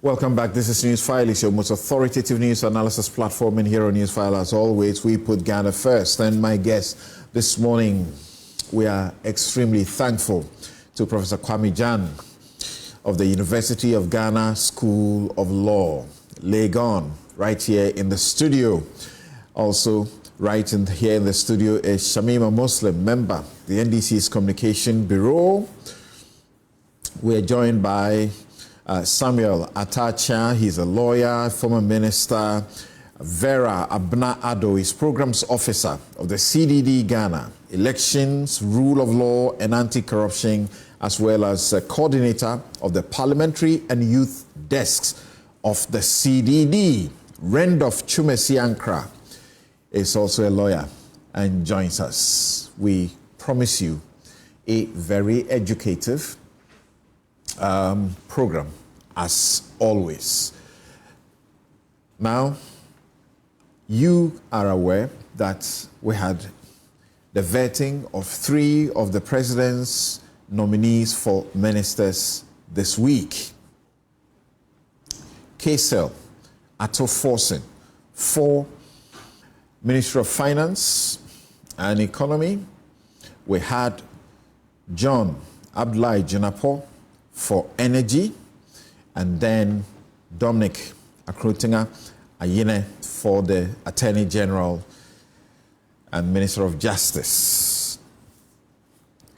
Welcome back. This is Newsfile. It's your most authoritative news analysis platform. And here on Newsfile, as always, we put Ghana first. And my guest this morning, we are extremely thankful to Professor Kwame Jan of the University of Ghana School of Law, Legon, right here in the studio. Also, here in the studio is Shamima Muslim, member, the NDC's Communication Bureau. We're joined by Samuel Atacha. He's a lawyer, former minister. Vera Abna-Addo is programs officer of the CDD Ghana, elections, rule of law, and anti-corruption, as well as coordinator of the parliamentary and youth desks of the CDD. Randolph Chumesi-Ankra is also a lawyer and joins us. We promise you a very educative program, as always. Now, you are aware that we had the vetting of 3 of the president's nominees for ministers this week. Kaysel Atto-Forson for Ministry of Finance and Economy. We had John Abdullahi Jinapo for Energy, and then Dominic Akrotinga Ayine for the Attorney General and Minister of Justice.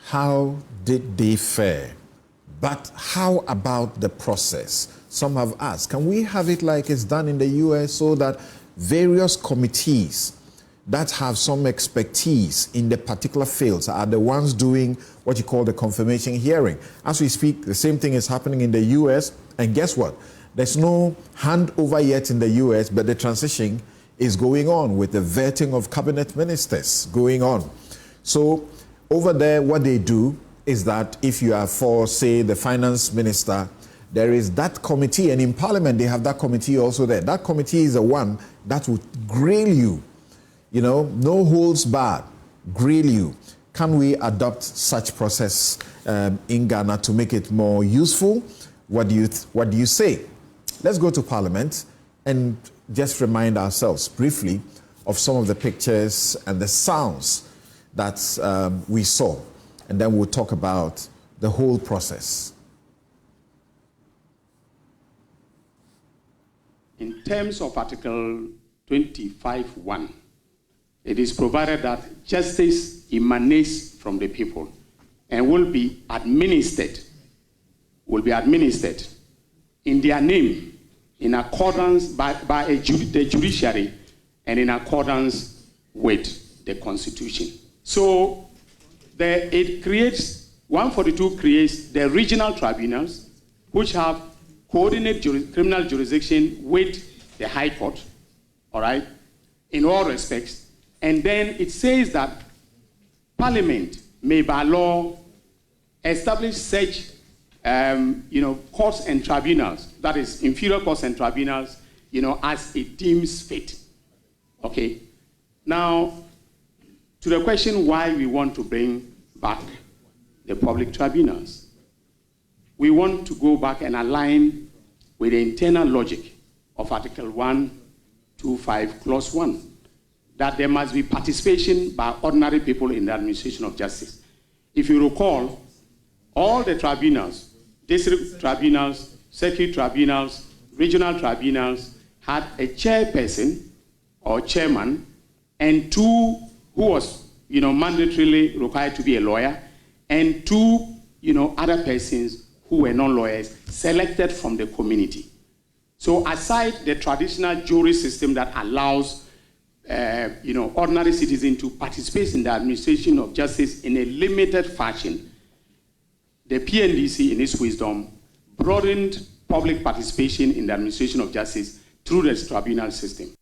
How did they fare? But how about the process? Some have asked, can we have it like it's done in the US so that various committees that have some expertise in the particular fields are the ones doing what you call the confirmation hearing? As we speak, the same thing is happening in the US, and guess what? There's no handover yet in the US, but the transition is going on with the vetting of cabinet ministers going on. So over there, what they do is that if you are for, say, the finance minister, there is that committee, and in Parliament, they have that committee also there. That committee is the one that will grill you, no holds barred, grill you. Can we adopt such process in Ghana to make it more useful? What do you say? Let's go to Parliament and just remind ourselves briefly of some of the pictures and the sounds that we saw, and then we'll talk about the whole process. In terms of Article 25(1), it is provided that justice emanates from the people and will be administered in their name, in accordance by the judiciary and in accordance with the Constitution. So it creates, 142 creates the regional tribunals, which have coordinate criminal jurisdiction with the High Court, all right, in all respects. And then it says that Parliament may by law establish such courts and tribunals, that is inferior courts and tribunals, as it deems fit. Okay. Now, to the question why we want to bring back the public tribunals. We want to go back and align with the internal logic of Article 125, Clause 1, that there must be participation by ordinary people in the administration of justice. If you recall, all the tribunals, district tribunals, circuit tribunals, regional tribunals, had a chairperson or chairman and 2 who was, mandatorily required to be a lawyer, and 2, other persons who were non-lawyers selected from the community. So aside the traditional jury system that allows, ordinary citizens to participate in the administration of justice in a limited fashion, the PNDC, in its wisdom, broadened public participation in the administration of justice through the tribunal system.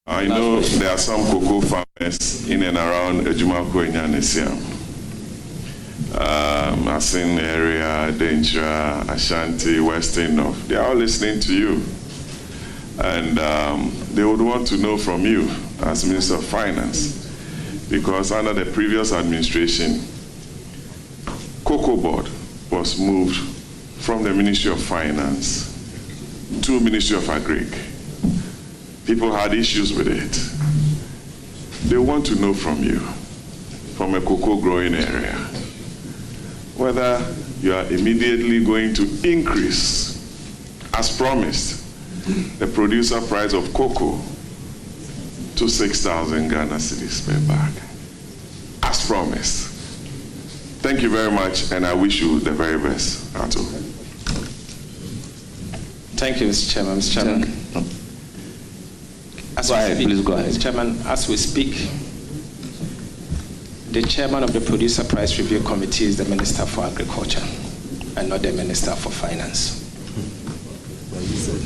I know there are some cocoa farmers in and around Ejumako and Yanesia. Asin area, Dentra, Ashanti, Western North. They are all listening to you. And they would want to know from you as Minister of Finance, because under the previous administration, Cocoa Board was moved from the Ministry of Finance to Ministry of Agric. People had issues with it. They want to know from you, from a cocoa growing area, whether you are immediately going to increase, as promised, the producer price of cocoa to 6,000 Ghana cedis per bag, as promised. Thank you very much, and I wish you the very best, Ato. Thank you, Mr. Chairman. Mr. Chairman. Please go ahead. Mr. Chairman, as we speak, the chairman of the Producer Price Review Committee is the Minister for Agriculture and not the Minister for Finance.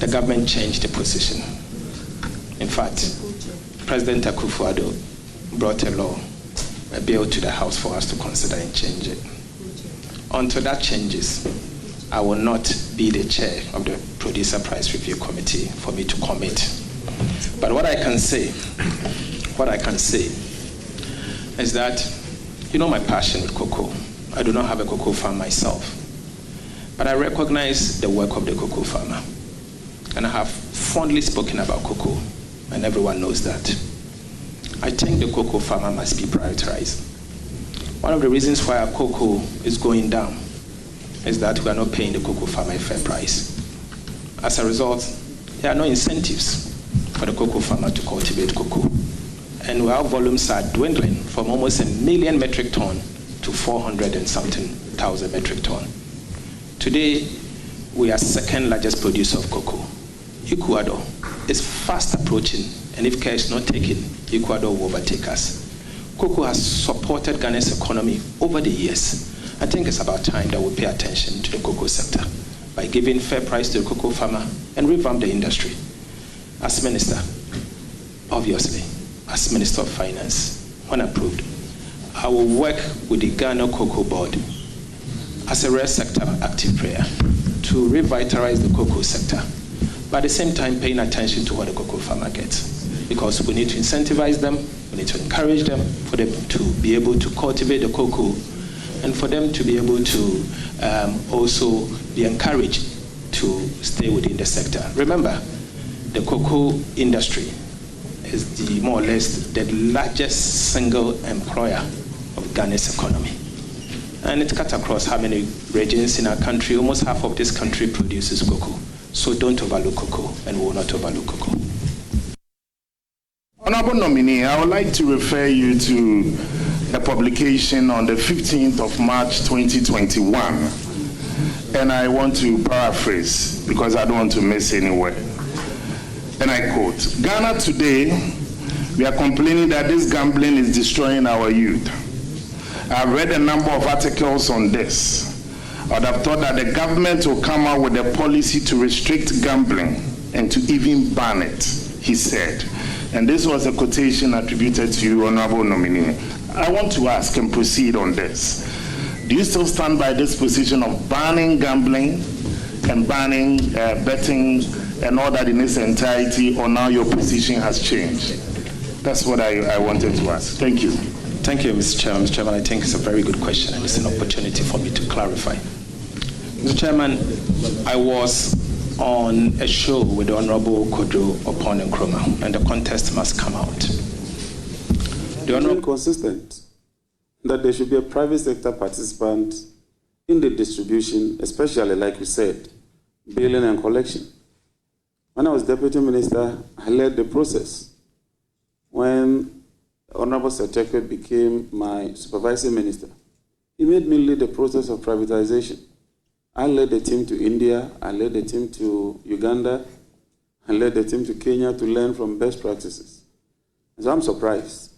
The government changed the position. In fact, President Akufo-Addo brought a bill to the House for us to consider and change it. Until that changes, I will not be the chair of the Producer Price Review Committee for me to commit. But what I can say is that, you know my passion with cocoa. I do not have a cocoa farm myself, but I recognize the work of the cocoa farmer. And I have fondly spoken about cocoa, and everyone knows that. I think the cocoa farmer must be prioritized. One of the reasons why our cocoa is going down is that we are not paying the cocoa farmer a fair price. As a result, there are no incentives for the cocoa farmer to cultivate cocoa. And our volumes are dwindling from almost 1 million metric ton to 400 and something thousand metric ton. Today, we are second largest producer of cocoa. Ecuador is fast approaching, and if care is not taken, Ecuador will overtake us. Cocoa has supported Ghana's economy over the years. I think it's about time that we pay attention to the cocoa sector by giving fair price to the cocoa farmer and revamp the industry. As minister, obviously, as Minister of Finance, when approved, I will work with the Ghana Cocoa Board as a rare sector active player to revitalize the cocoa sector, but at the same time paying attention to what the cocoa farmer gets. Because we need to incentivize them, we need to encourage them for them to be able to cultivate the cocoa, and for them to be able to also be encouraged to stay within the sector. Remember, the cocoa industry is more or less the largest single employer of Ghana's economy. And it cuts across how many regions in our country. Almost half of this country produces cocoa. So don't overlook cocoa, and we will not overlook cocoa. Honorable nominee, I would like to refer you to a publication on the 15th of March 2021. And I want to paraphrase because I don't want to miss anywhere. And I quote, "Ghana today, we are complaining that this gambling is destroying our youth. I've read a number of articles on this. I would have thought that the government will come out with a policy to restrict gambling and to even ban it," he said. And this was a quotation attributed to you, Honorable Nominee. I want to ask and proceed on this. Do you still stand by this position of banning gambling and banning betting and all that in its entirety, or now your position has changed? That's what I wanted to ask. Thank you. Thank you, Mr. Chairman. Mr. Chairman, I think it's a very good question, and it's an opportunity for me to clarify. Mr. Chairman, I was on a show with the Honorable Kojo Opon Nkrumah, and the contest must come out. The Honorable consistent that there should be a private sector participant in the distribution, especially, like you said, billing and collection. When I was Deputy Minister, I led the process. When Honorable Secretary became my supervising minister, he made me lead the process of privatization. I led the team to India, I led the team to Uganda, I led the team to Kenya to learn from best practices. So I'm surprised,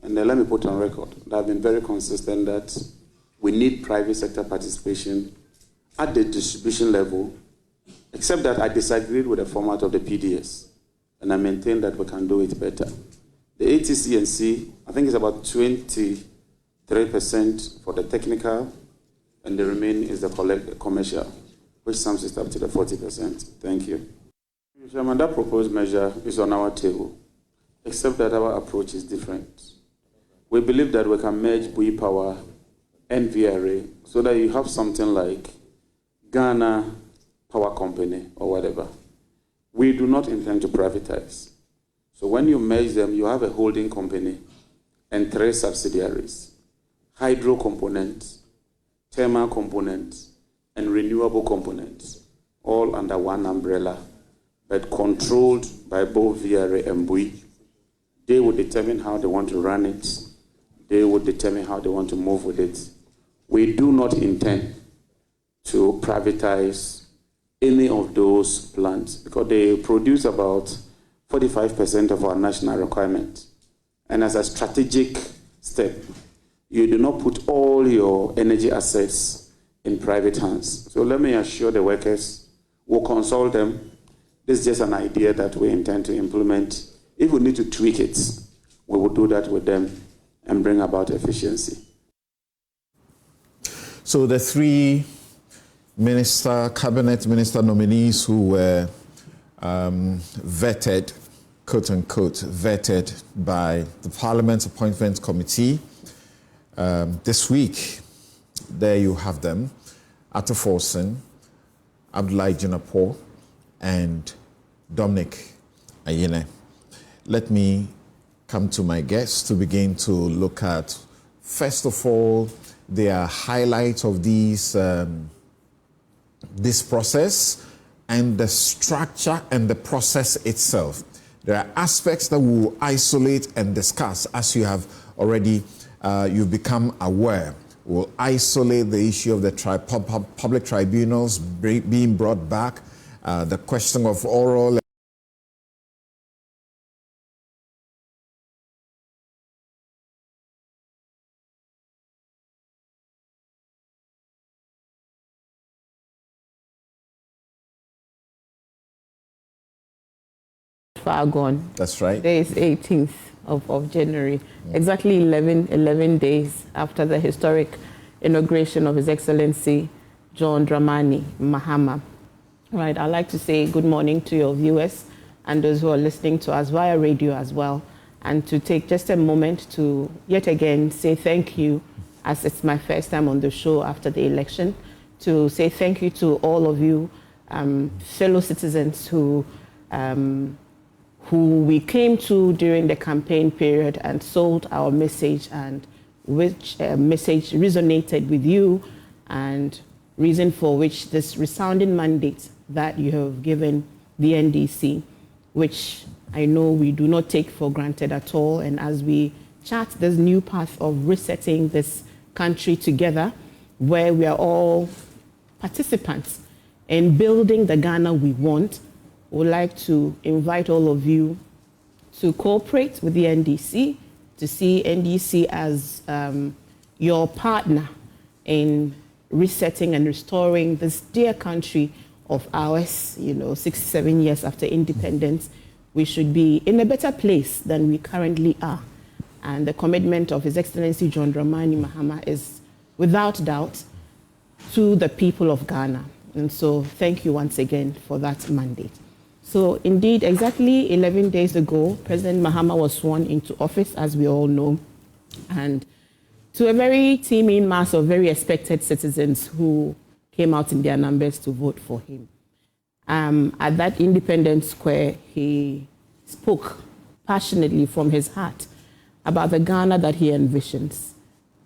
and let me put on record that I've been very consistent that we need private sector participation at the distribution level, except that I disagreed with the format of the PDS, and I maintain that we can do it better. The ATC&C, I think it's about 23% for the technical, and the remaining is the commercial, which sums it up to the 40%. Thank you. Mr. Chairman, that proposed measure is on our table, except that our approach is different. We believe that we can merge Bui Power and VRA so that you have something like Ghana Power Company or whatever. We do not intend to privatize. So when you merge them, you have a holding company and 3 subsidiaries: hydro components, thermal components, and renewable components, all under one umbrella, but controlled by both VRA and BUI. They will determine how they want to run it. They will determine how they want to move with it. We do not intend to privatize any of those plants because they produce about 45% of our national requirement. And as a strategic step, you do not put all your energy assets in private hands. So let me assure the workers, we'll consult them. This is just an idea that we intend to implement. If we need to tweak it, we will do that with them and bring about efficiency. So the 3 cabinet minister nominees who were vetted, quote unquote, vetted by the Parliament's Appointments Committee this week, there you have them: Ato Forson, Abdullahi Jinapor, and Dominic Ayine. Let me come to my guests to begin to look at, first of all, their highlights of this process and the structure and the process itself. There are aspects that we will isolate and discuss, as you have already, you've become aware. We'll isolate the issue of the public tribunals being brought back, the question of oral far gone. That's right. Today is 18th of January, exactly 11 days after the historic inauguration of His Excellency John Dramani Mahama. Right, I'd like to say good morning to your viewers and those who are listening to us via radio as well, and to take just a moment to yet again say thank you, as it's my first time on the show after the election, to say thank you to all of you fellow citizens who we came to during the campaign period and sold our message, and which message resonated with you, and reason for which this resounding mandate that you have given the NDC, which I know we do not take for granted at all. And as we chart this new path of resetting this country together, where we are all participants in building the Ghana we want, would like to invite all of you to cooperate with the NDC, to see NDC as your partner in resetting and restoring this dear country of ours. 67 years after independence, we should be in a better place than we currently are. And the commitment of His Excellency John Dramani Mahama is without doubt to the people of Ghana. And so thank you once again for that mandate. So indeed, exactly 11 days ago, President Mahama was sworn into office, as we all know, and to a very teeming mass of very expected citizens who came out in their numbers to vote for him. At that Independence Square, he spoke passionately from his heart about the Ghana that he envisions,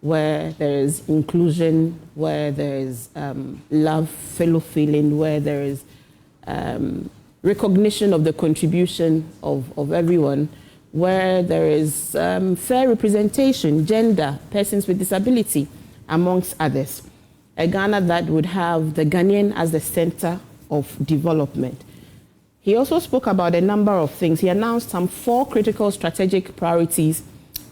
where there is inclusion, where there is love, fellow feeling, where there is recognition of the contribution of everyone, where there is fair representation, gender, persons with disability, amongst others. A Ghana that would have the Ghanaian as the center of development. He also spoke about a number of things. He announced some 4 critical strategic priorities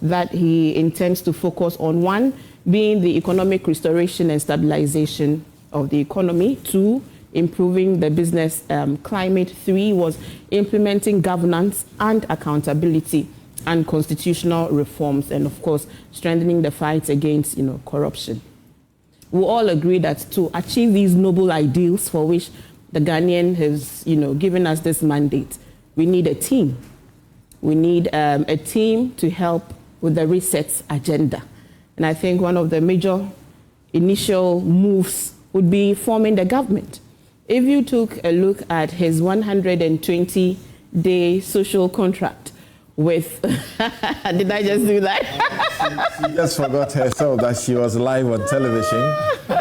that he intends to focus on. 1 being the economic restoration and stabilization of the economy. 2, improving the business climate. 3 was implementing governance and accountability and constitutional reforms, and of course, strengthening the fight against corruption. We all agree that to achieve these noble ideals for which the Ghanaian has given us this mandate, we need a team. We need a team to help with the reset agenda. And I think one of the major initial moves would be forming the government. if you took a look at his 120-day social contract with, did I just do that? She just forgot herself that she was live on television.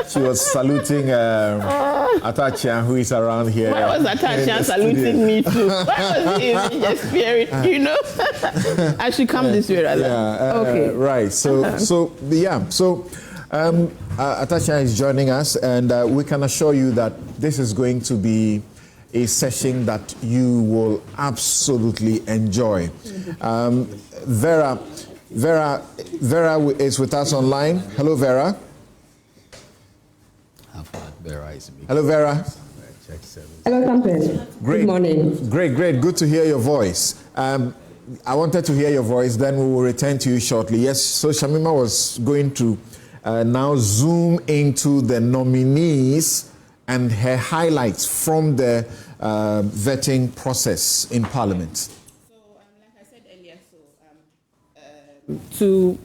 She was saluting Atachan, who is around here. Why was Atachan saluting me too? Why was he just fearing, you know? I should come this way rather. Okay. Right. So Atachan is joining us, and we can assure you that this is going to be a session that you will absolutely enjoy. Vera is with us online. Hello, Vera. Hello, Vera. Hello, Campaign. Great. Good morning. Great. Good to hear your voice. I wanted to hear your voice, then we will return to you shortly. Yes, so Shamima was going to now zoom into the nominees and her highlights from the vetting process in Parliament. So, like I said earlier, to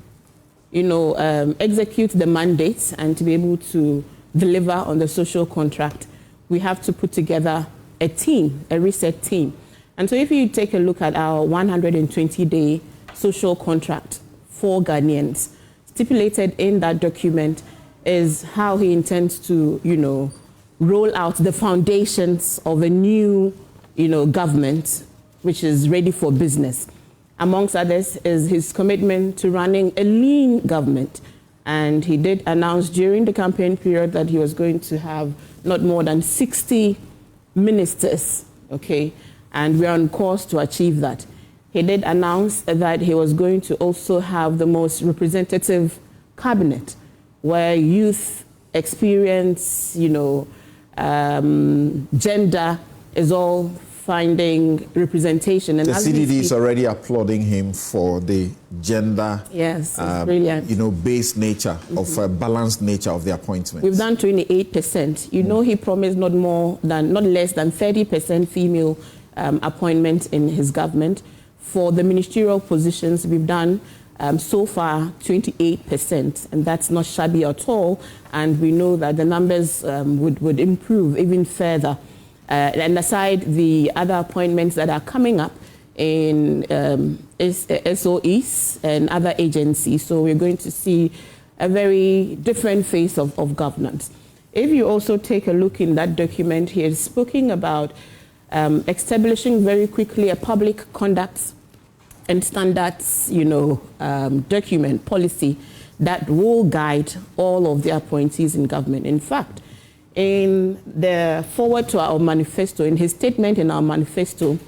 execute the mandates and to be able to deliver on the social contract, we have to put together a team, a reset team. And so if you take a look at our 120-day social contract for Ghanaians, stipulated in that document is how he intends to, roll out the foundations of a new, government, which is ready for business. Amongst others is his commitment to running a lean government. And he did announce during the campaign period that he was going to have not more than 60 ministers, okay? And we're on course to achieve that. He did announce that he was going to also have the most representative cabinet, where youth, experience, gender is all finding representation. And the CDD is already applauding him for the gender, yes, brilliant, based nature of balanced nature of the appointment. We've done 28%. He promised not less than 30% female appointment in his government. For the ministerial positions, we've done so far 28%, and that's not shabby at all. And we know that the numbers would improve even further. And aside the other appointments that are coming up in SOEs and other agencies, so we're going to see a very different face of governance. If you also take a look in that document, he is speaking about establishing very quickly a public conduct and standards, document, policy that will guide all of the appointees in government. In fact, in the forward to our manifesto, in his statement in our manifesto,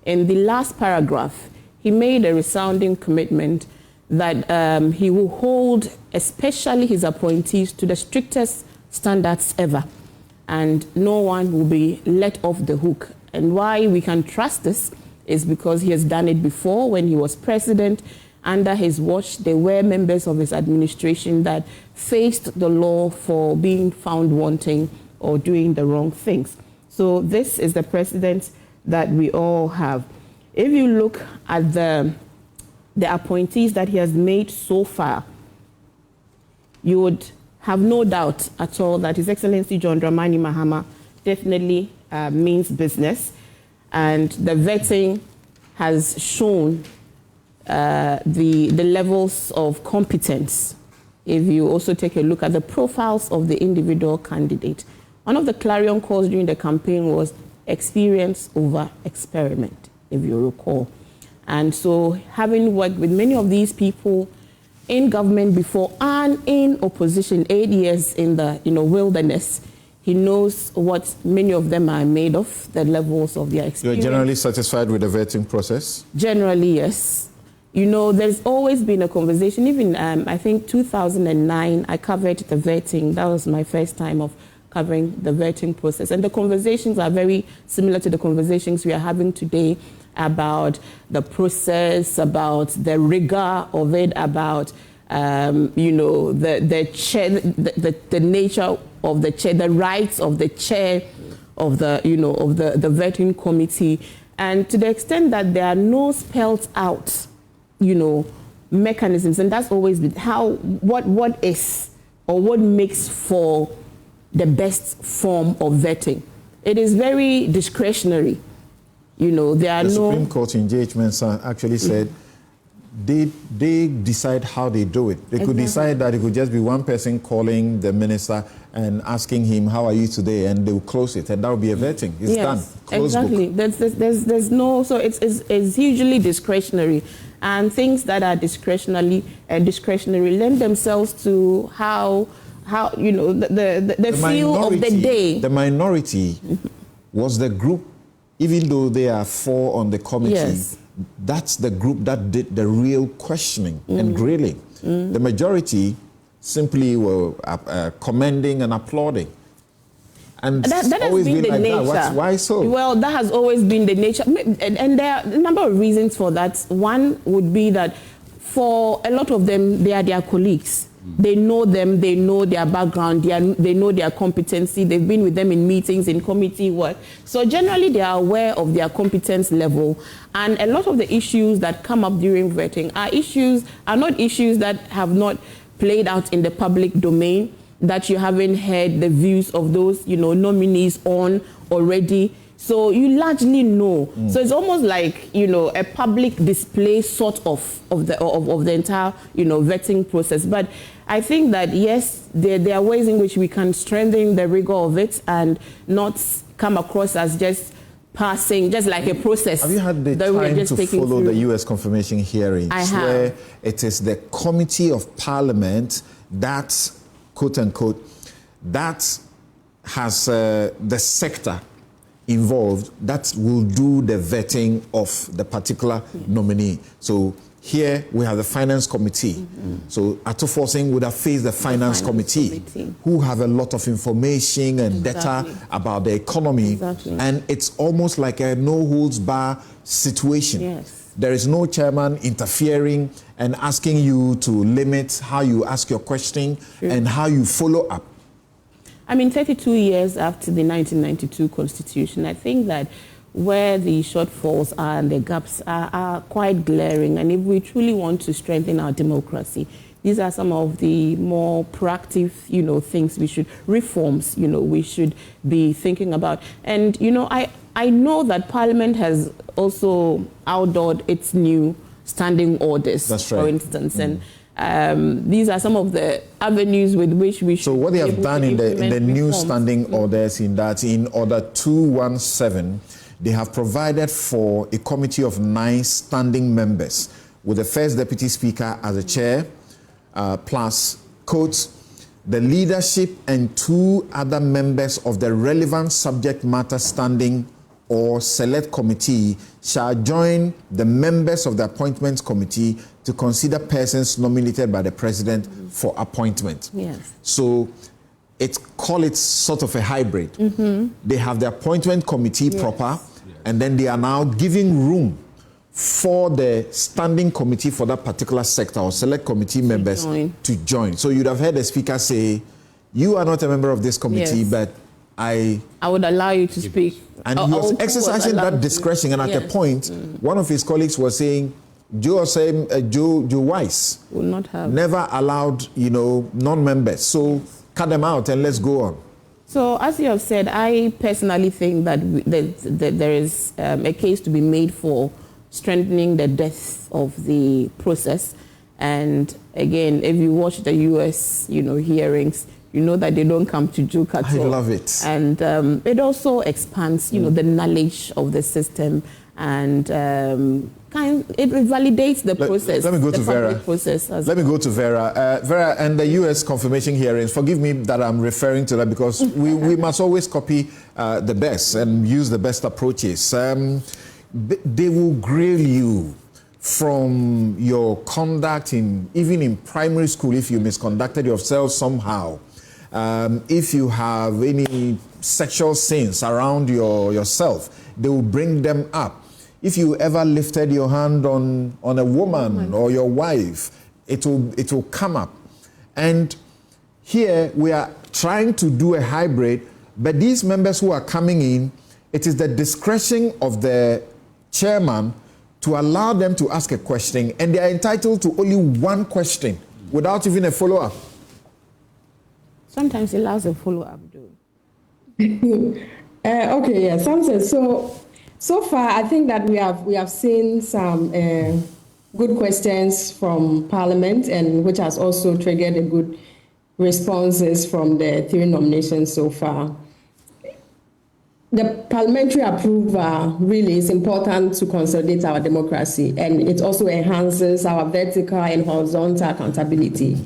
in the last paragraph, he made a resounding commitment that he will hold especially his appointees to the strictest standards ever, and no one will be let off the hook. And why we can trust this is because he has done it before. When he was president, under his watch, there were members of his administration that faced the law for being found wanting or doing the wrong things. So this is the precedent that we all have. If you look at the appointees that he has made so far, you would have no doubt at all that His Excellency John Dramani Mahama definitely means business. And the vetting has shown the levels of competence. If you also take a look at the profiles of the individual candidate, one of the clarion calls during the campaign was experience over experiment, if you recall. And so having worked with many of these people in government before and in opposition, 8 years in the wilderness, he knows what many of them are made of, the levels of their experience. You're generally satisfied with the vetting process? Generally, yes. There's always been a conversation. Even, I think, 2009, I covered the vetting. That was my first time of covering the vetting process. And the conversations are very similar to the conversations we are having today about the process, about the rigor of it, about the chair, the nature of the chair, the rights of the chair of the the vetting committee, and to the extent that there are no spelled out mechanisms, and that's always been what is or what makes for the best form of vetting. it is very discretionary. You know, there are the no... Supreme Court in judgment actually said they decide how they do it. They could decide that it could just be one person calling the minister and asking him, how are you today? And they will close it, and that will be a vetting. It's done. Close exactly. book. There's no... So it's hugely discretionary. And things that are discretionary lend themselves to how you know, the feel of the day. The minority was the group, even though they are 4 on the committee, yes. That's the group that did the real questioning and grilling. The majority simply were commending and applauding. And that has always been the like nature. That. Why so? Well, that has always been the nature. And there are a number of reasons for that. One would be that for a lot of them, they are their colleagues. They know them, they know their background, they know their competency, they've been with them in meetings, in committee work. So generally they are aware of their competence level. And a lot of the issues that come up during vetting are not issues that have not played out in the public domain, that you haven't heard the views of those, you know, nominees on already. So you largely know. So it's almost like, you know, a public display sort of the entire, you know, vetting process. But I think that, yes, there are ways in which we can strengthen the rigor of it and not come across as just passing, just like a process. Have you had the time to follow the U.S. confirmation hearings? I have. Where it is the Committee of Parliament that, quote unquote, that has the sector involved that will do the vetting of the particular nominee. So here we have the Finance Committee. So Atoforsen would have faced the Finance Committee, who have a lot of information and data about the economy. And it's almost like a no-holds-bar situation. Yes. There is no chairman interfering and asking you to limit how you ask your question and how you follow up. I mean, 32 years after the 1992 Constitution, I think that where the shortfalls are and the gaps are quite glaring. And if we truly want to strengthen our democracy, these are some of the more proactive, you know, things reforms, you know, we should be thinking about. And, you know, I know that Parliament has also outlawed its new standing orders, for instance. And these are some of the avenues with which we should. So what they have done in the new standing orders, in Order 217, they have provided for a committee of 9 standing members, with the First Deputy Speaker as the chair, plus, quote, the leadership and 2 other members of the relevant subject matter standing or select committee shall join the members of the appointments committee to consider persons nominated by the president for appointment. Yes. So call it sort of a hybrid. They have the appointment committee proper, and then they are now giving room for the standing committee for that particular sector or select committee members to join. So you'd have heard the speaker say, you are not a member of this committee, but I would allow you to speak. And he was exercising that discretion, and at a point, one of his colleagues was saying, Joe Weiss will not have never allowed, you know, non-members. So cut them out and let's go on. So as you have said, I personally think that there is a case to be made for strengthening the depth of the process. And again, if you watch the U.S., you know, hearings, you know that they don't come to joke at all. I love it. And it also expands, you know, the knowledge of the system, and it validates the process. Let me go to Vera. Let me go to Vera. Vera, and the U.S. confirmation hearings, forgive me that I'm referring to that, because we must always copy the best and use the best approaches. They will grill you from your conduct even in primary school, if you misconducted yourself somehow. If you have any sexual sins around yourself, they will bring them up. If you ever lifted your hand on a woman or your wife, it will come up. And here we are trying to do a hybrid, but these members who are coming in, it is the discretion of the chairman to allow them to ask a question, and they are entitled to only one question without even a follow-up. Sometimes it allows a follow-up, though. Okay, yeah, Samson. So far, I think that we have seen some good questions from Parliament, and which has also triggered a good responses from the 3 nominations so far. The parliamentary approval really is important to consolidate our democracy, and it also enhances our vertical and horizontal accountability.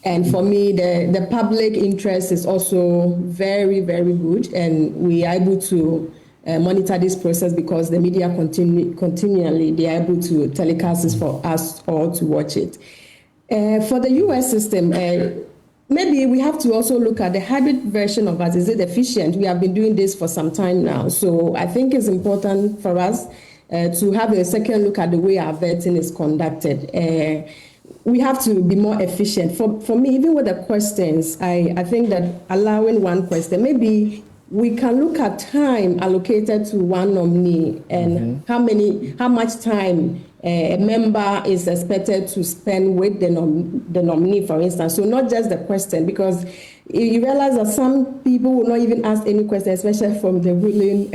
And for me, the public interest is also very, very good, and we are able to monitor this process because the media continually, they are able to telecast this for us all to watch it. For the US system, maybe we have to also look at the hybrid version of us. Is it efficient? We have been doing this for some time now. So I think it's important for us to have a second look at the way our vetting is conducted. We have to be more efficient. For me, even with the questions, I think that allowing one question, maybe we can look at time allocated to one nominee and how much time a member is expected to spend with the nominee, for instance. So not just the question, because you realize that some people will not even ask any question, especially from the ruling,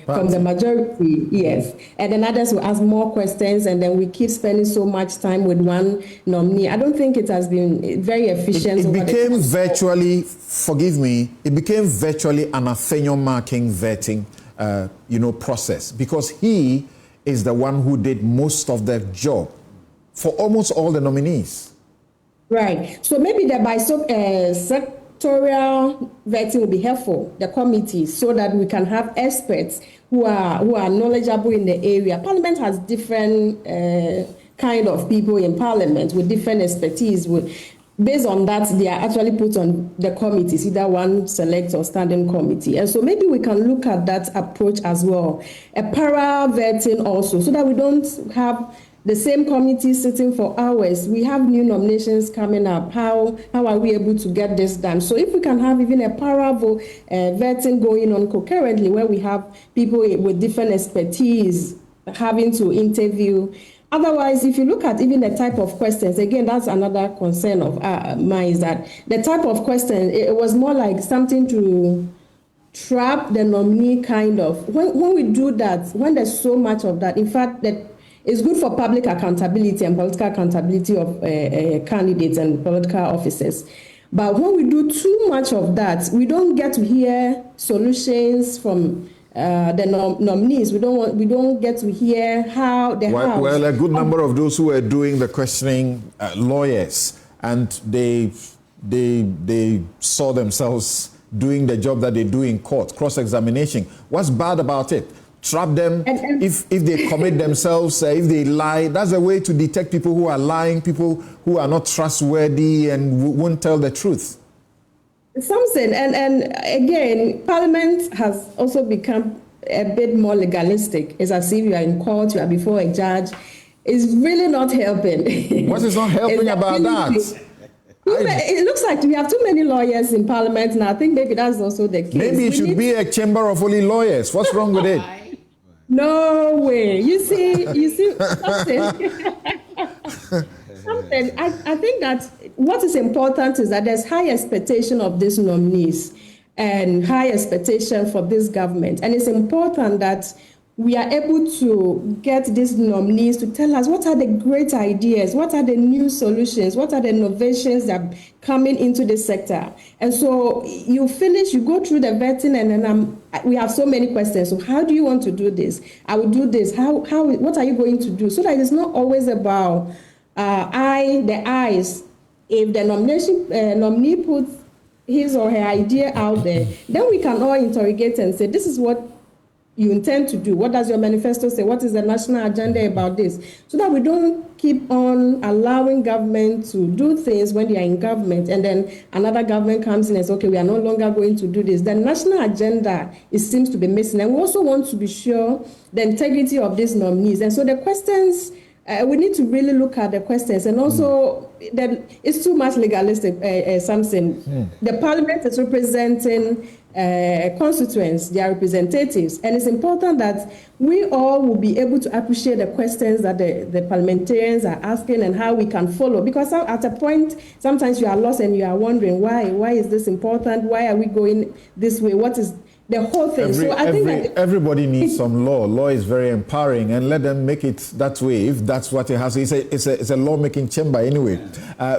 from the majority, yes. And then others will ask more questions, and then we keep spending so much time with one nominee. I don't think it has been very efficient. It became virtually, forgive me, it became virtually an Athenian marking vetting, process, because he is the one who did most of the job for almost all the nominees. Right. So maybe the sectorial vetting will be helpful, the committee, so that we can have experts who are knowledgeable in the area. Parliament has different kind of people in Parliament with different expertise. Based on that, they are actually put on the committees, either one select or standing committee. And so maybe we can look at that approach as well. A para vetting also, so that we don't have the same committee sitting for hours. We have new nominations coming up. How are we able to get this done? So if we can have even a para vetting going on concurrently, where we have people with different expertise having to interview. Otherwise, if you look at even the type of questions, again, that's another concern of mine, is that the type of question, it was more like something to trap the nominee, kind of. When we do that, when there's so much of that, in fact, that it's good for public accountability and political accountability of candidates and political officers. But when we do too much of that, we don't get to hear solutions from the nominees. We don't get to hear how the House. Well, a good number of those who were doing the questioning, lawyers, and they saw themselves doing the job that they do in court, cross-examination. What's bad about it? Trap them. If they commit themselves, if they lie, that's a way to detect people who are lying, people who are not trustworthy and won't tell the truth. Something, and again, Parliament has also become a bit more legalistic. It's as if you are in court, you are before a judge. It's really not helping. What is not helping about that? It looks like we have too many lawyers in Parliament, and I think maybe that's also the case. Maybe it should be a chamber of only lawyers. What's wrong with it? No way. You see something. I think that what is important is that there's high expectation of these nominees and high expectation for this government. And it's important that we are able to get these nominees to tell us what are the great ideas, what are the new solutions, what are the innovations that are coming into the sector. And so you go through the vetting, and then we have so many questions. So how do you want to do this? I will do this. What are you going to do? So that it's not always about the eyes. If the nominee puts his or her idea out there, then we can all interrogate and say, this is what you intend to do. What does your manifesto say? What is the national agenda about this? So that we don't keep on allowing government to do things when they are in government, and then another government comes in and says, okay, we are no longer going to do this. The national agenda, it seems to be missing. And we also want to be sure the integrity of these nominees. And so the questions, we need to really look at the questions, and also that it's too much legalistic, something. The Parliament is representing constituents, their representatives, and it's important that we all will be able to appreciate the questions that the parliamentarians are asking and how we can follow, because at a point sometimes you are lost and you are wondering why is this important, why are we going this way, what is the whole thing. So I think that everybody needs some law. Law is very empowering, and let them make it that way if that's what it has. It's a lawmaking chamber anyway.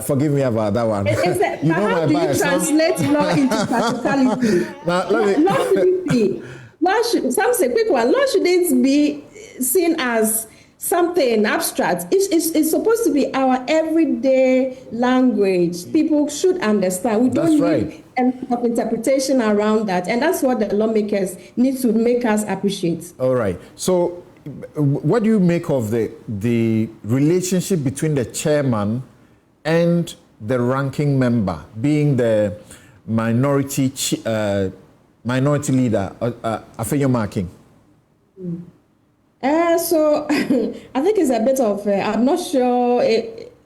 Forgive me about that one. How do you translate law into practicality? Some say quick one. Law shouldn't be seen as something abstract. It's supposed to be our everyday language. People should understand. We don't need a lot of interpretation around that, and that's what the lawmakers need to make us appreciate. All right. So, what do you make of the relationship between the chairman and the ranking member, being the minority leader, Afenyo Marking? So I think it's a bit of, I'm not sure.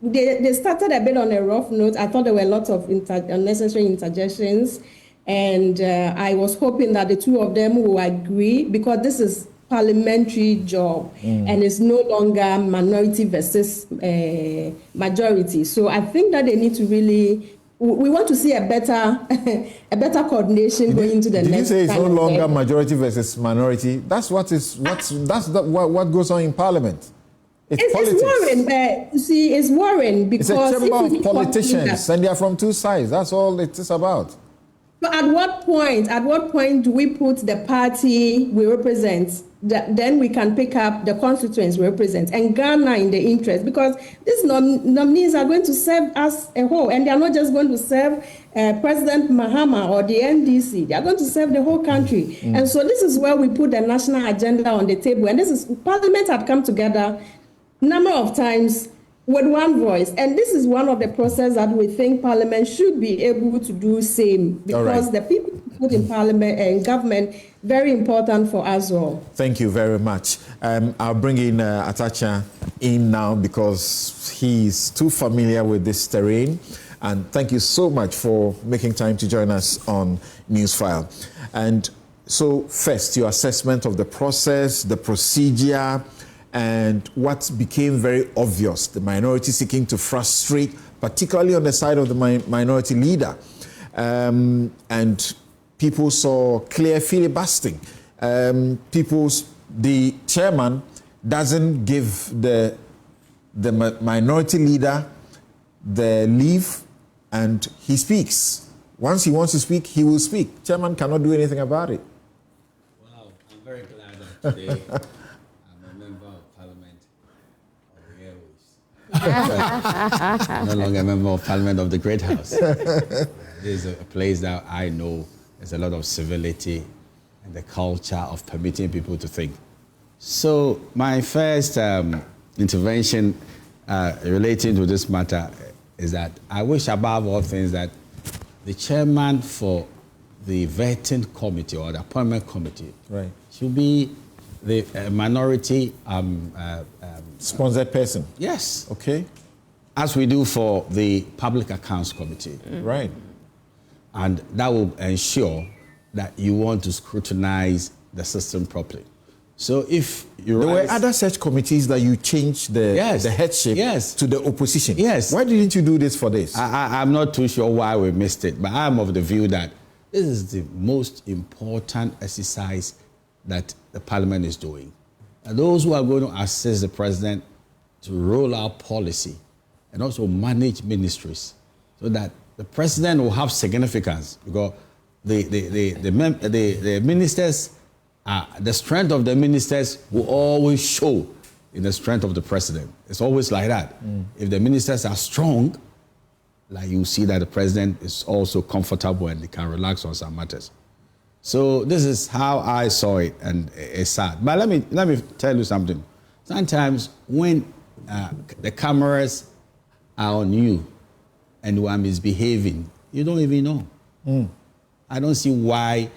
They started a bit on a rough note. I thought there were lots of unnecessary interjections. And I was hoping that the two of them will agree, because this is parliamentary job and it's no longer minority versus majority. So I think that they need to really, we want to see a better coordination going into the next. Did you say it's no longer majority versus minority? That's what goes on in Parliament. It's worrying, but you see, it's worrying because it's a chamber of politicians, and they are from two sides. That's all it is about. But at what point do we put the party we represent? Then we can pick up the constituents we represent and Ghana in the interest, because these nominees are going to serve as a whole, and they are not just going to serve President Mahama or the NDC. They are going to serve the whole country. And so this is where we put the national agenda on the table. And this is, Parliament had come together a number of times with one voice. And this is one of the processes that we think Parliament should be able to do same, because the people put in Parliament and government, very important for us all. Thank you very much. I'll bring in Atacha in now, because he's too familiar with this terrain. And thank you so much for making time to join us on Newsfile. And so first, your assessment of the process, the procedure, and what became very obvious, the minority seeking to frustrate, particularly on the side of the minority leader. And people saw clear filibustering. The chairman doesn't give the minority leader the leave, and he speaks. Once he wants to speak, he will speak. Chairman cannot do anything about it. Wow, I'm very glad that today I'm a member of Parliament of the Airways. I'm no longer a member of Parliament of the Great House. This is a place that I know there's a lot of civility and the culture of permitting people to think. So my first intervention relating to this matter is that I wish above all things that the chairman for the vetting committee or the appointment committee should be the minority sponsored person. Yes. Okay. As we do for the public accounts committee. Right. And that will ensure that you want to scrutinize the system properly. So if you there were other such committees that you changed the headship to the opposition. Yes. Why didn't you do this for this? I'm not too sure why we missed it, but I'm of the view that this is the most important exercise that the Parliament is doing. And those who are going to assist the President to roll out policy and also manage ministries so that the President will have significance, because the ministers, the strength of the ministers will always show in the strength of the President. It's always like that. If the ministers are strong, like you see that the President is also comfortable and they can relax on some matters. So this is how I saw it, and it's sad. But let me tell you something. Sometimes when the cameras are on you and you are misbehaving, you don't even know. I don't see why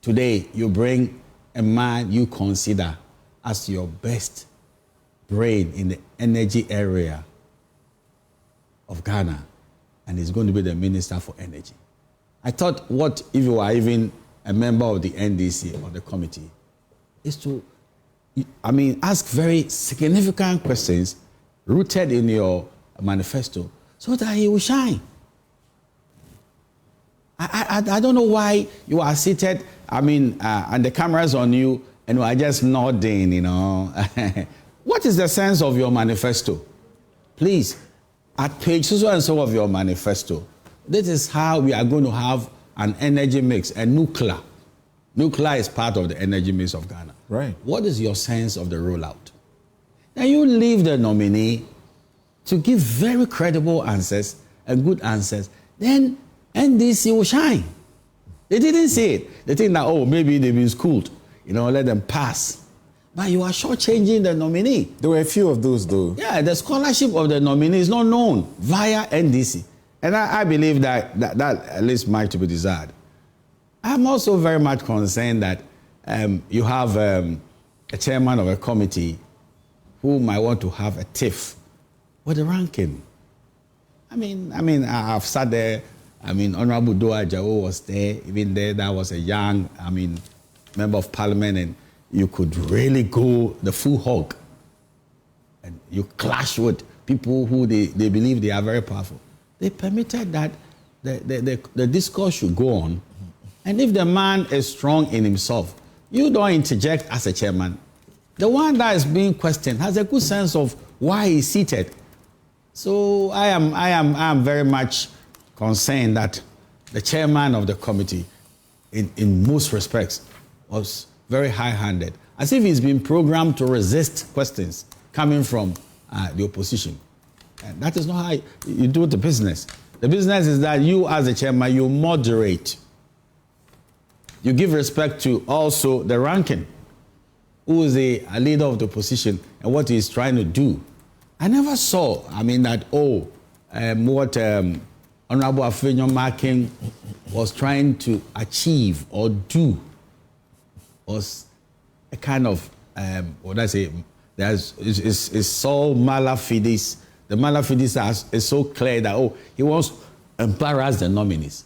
today you bring a man you consider as your best brain in the energy area of Ghana, and he's going to be the Minister for Energy. I thought, what if you are even a member of the NDC or the committee, is to, ask very significant questions rooted in your manifesto so that he will shine. I don't know why you are seated and the camera's on you, and we're just nodding, you know. What is the sense of your manifesto? Please, at page so and so of your manifesto, this is how we are going to have an energy mix, a nuclear. Nuclear is part of the energy mix of Ghana. Right. What is your sense of the rollout? Now you leave the nominee to give very credible answers and good answers. Then NDC will shine. They didn't say it. They think that, oh, maybe they've been schooled. You know, let them pass. But you are shortchanging the nominee. There were a few of those, though. Yeah, the scholarship of the nominee is not known via NDC. And I believe that at least might to be desired. I'm also very much concerned that you have a chairman of a committee who might want to have a tiff with the ranking. I've sat there. Honorable Doa Jao was there. Even there, that was a young, member of parliament, and you could really go the full hog. And you clash with people who they believe they are very powerful. They permitted that the discourse should go on. And if the man is strong in himself, you don't interject as a chairman. The one that is being questioned has a good sense of why he's seated. So I am very much concerned that the chairman of the committee, in most respects, was very high-handed, as if he's been programmed to resist questions coming from the opposition. And that is not how you do the business. The business is that you, as the chairman, you moderate. You give respect to also the ranking, who is a leader of the opposition and what he's trying to do. I never saw, what Honorable Afenyo Markin was trying to achieve or do was a kind of, is so malafidis. The malafidis is so clear that, he wants to embarrass the nominees.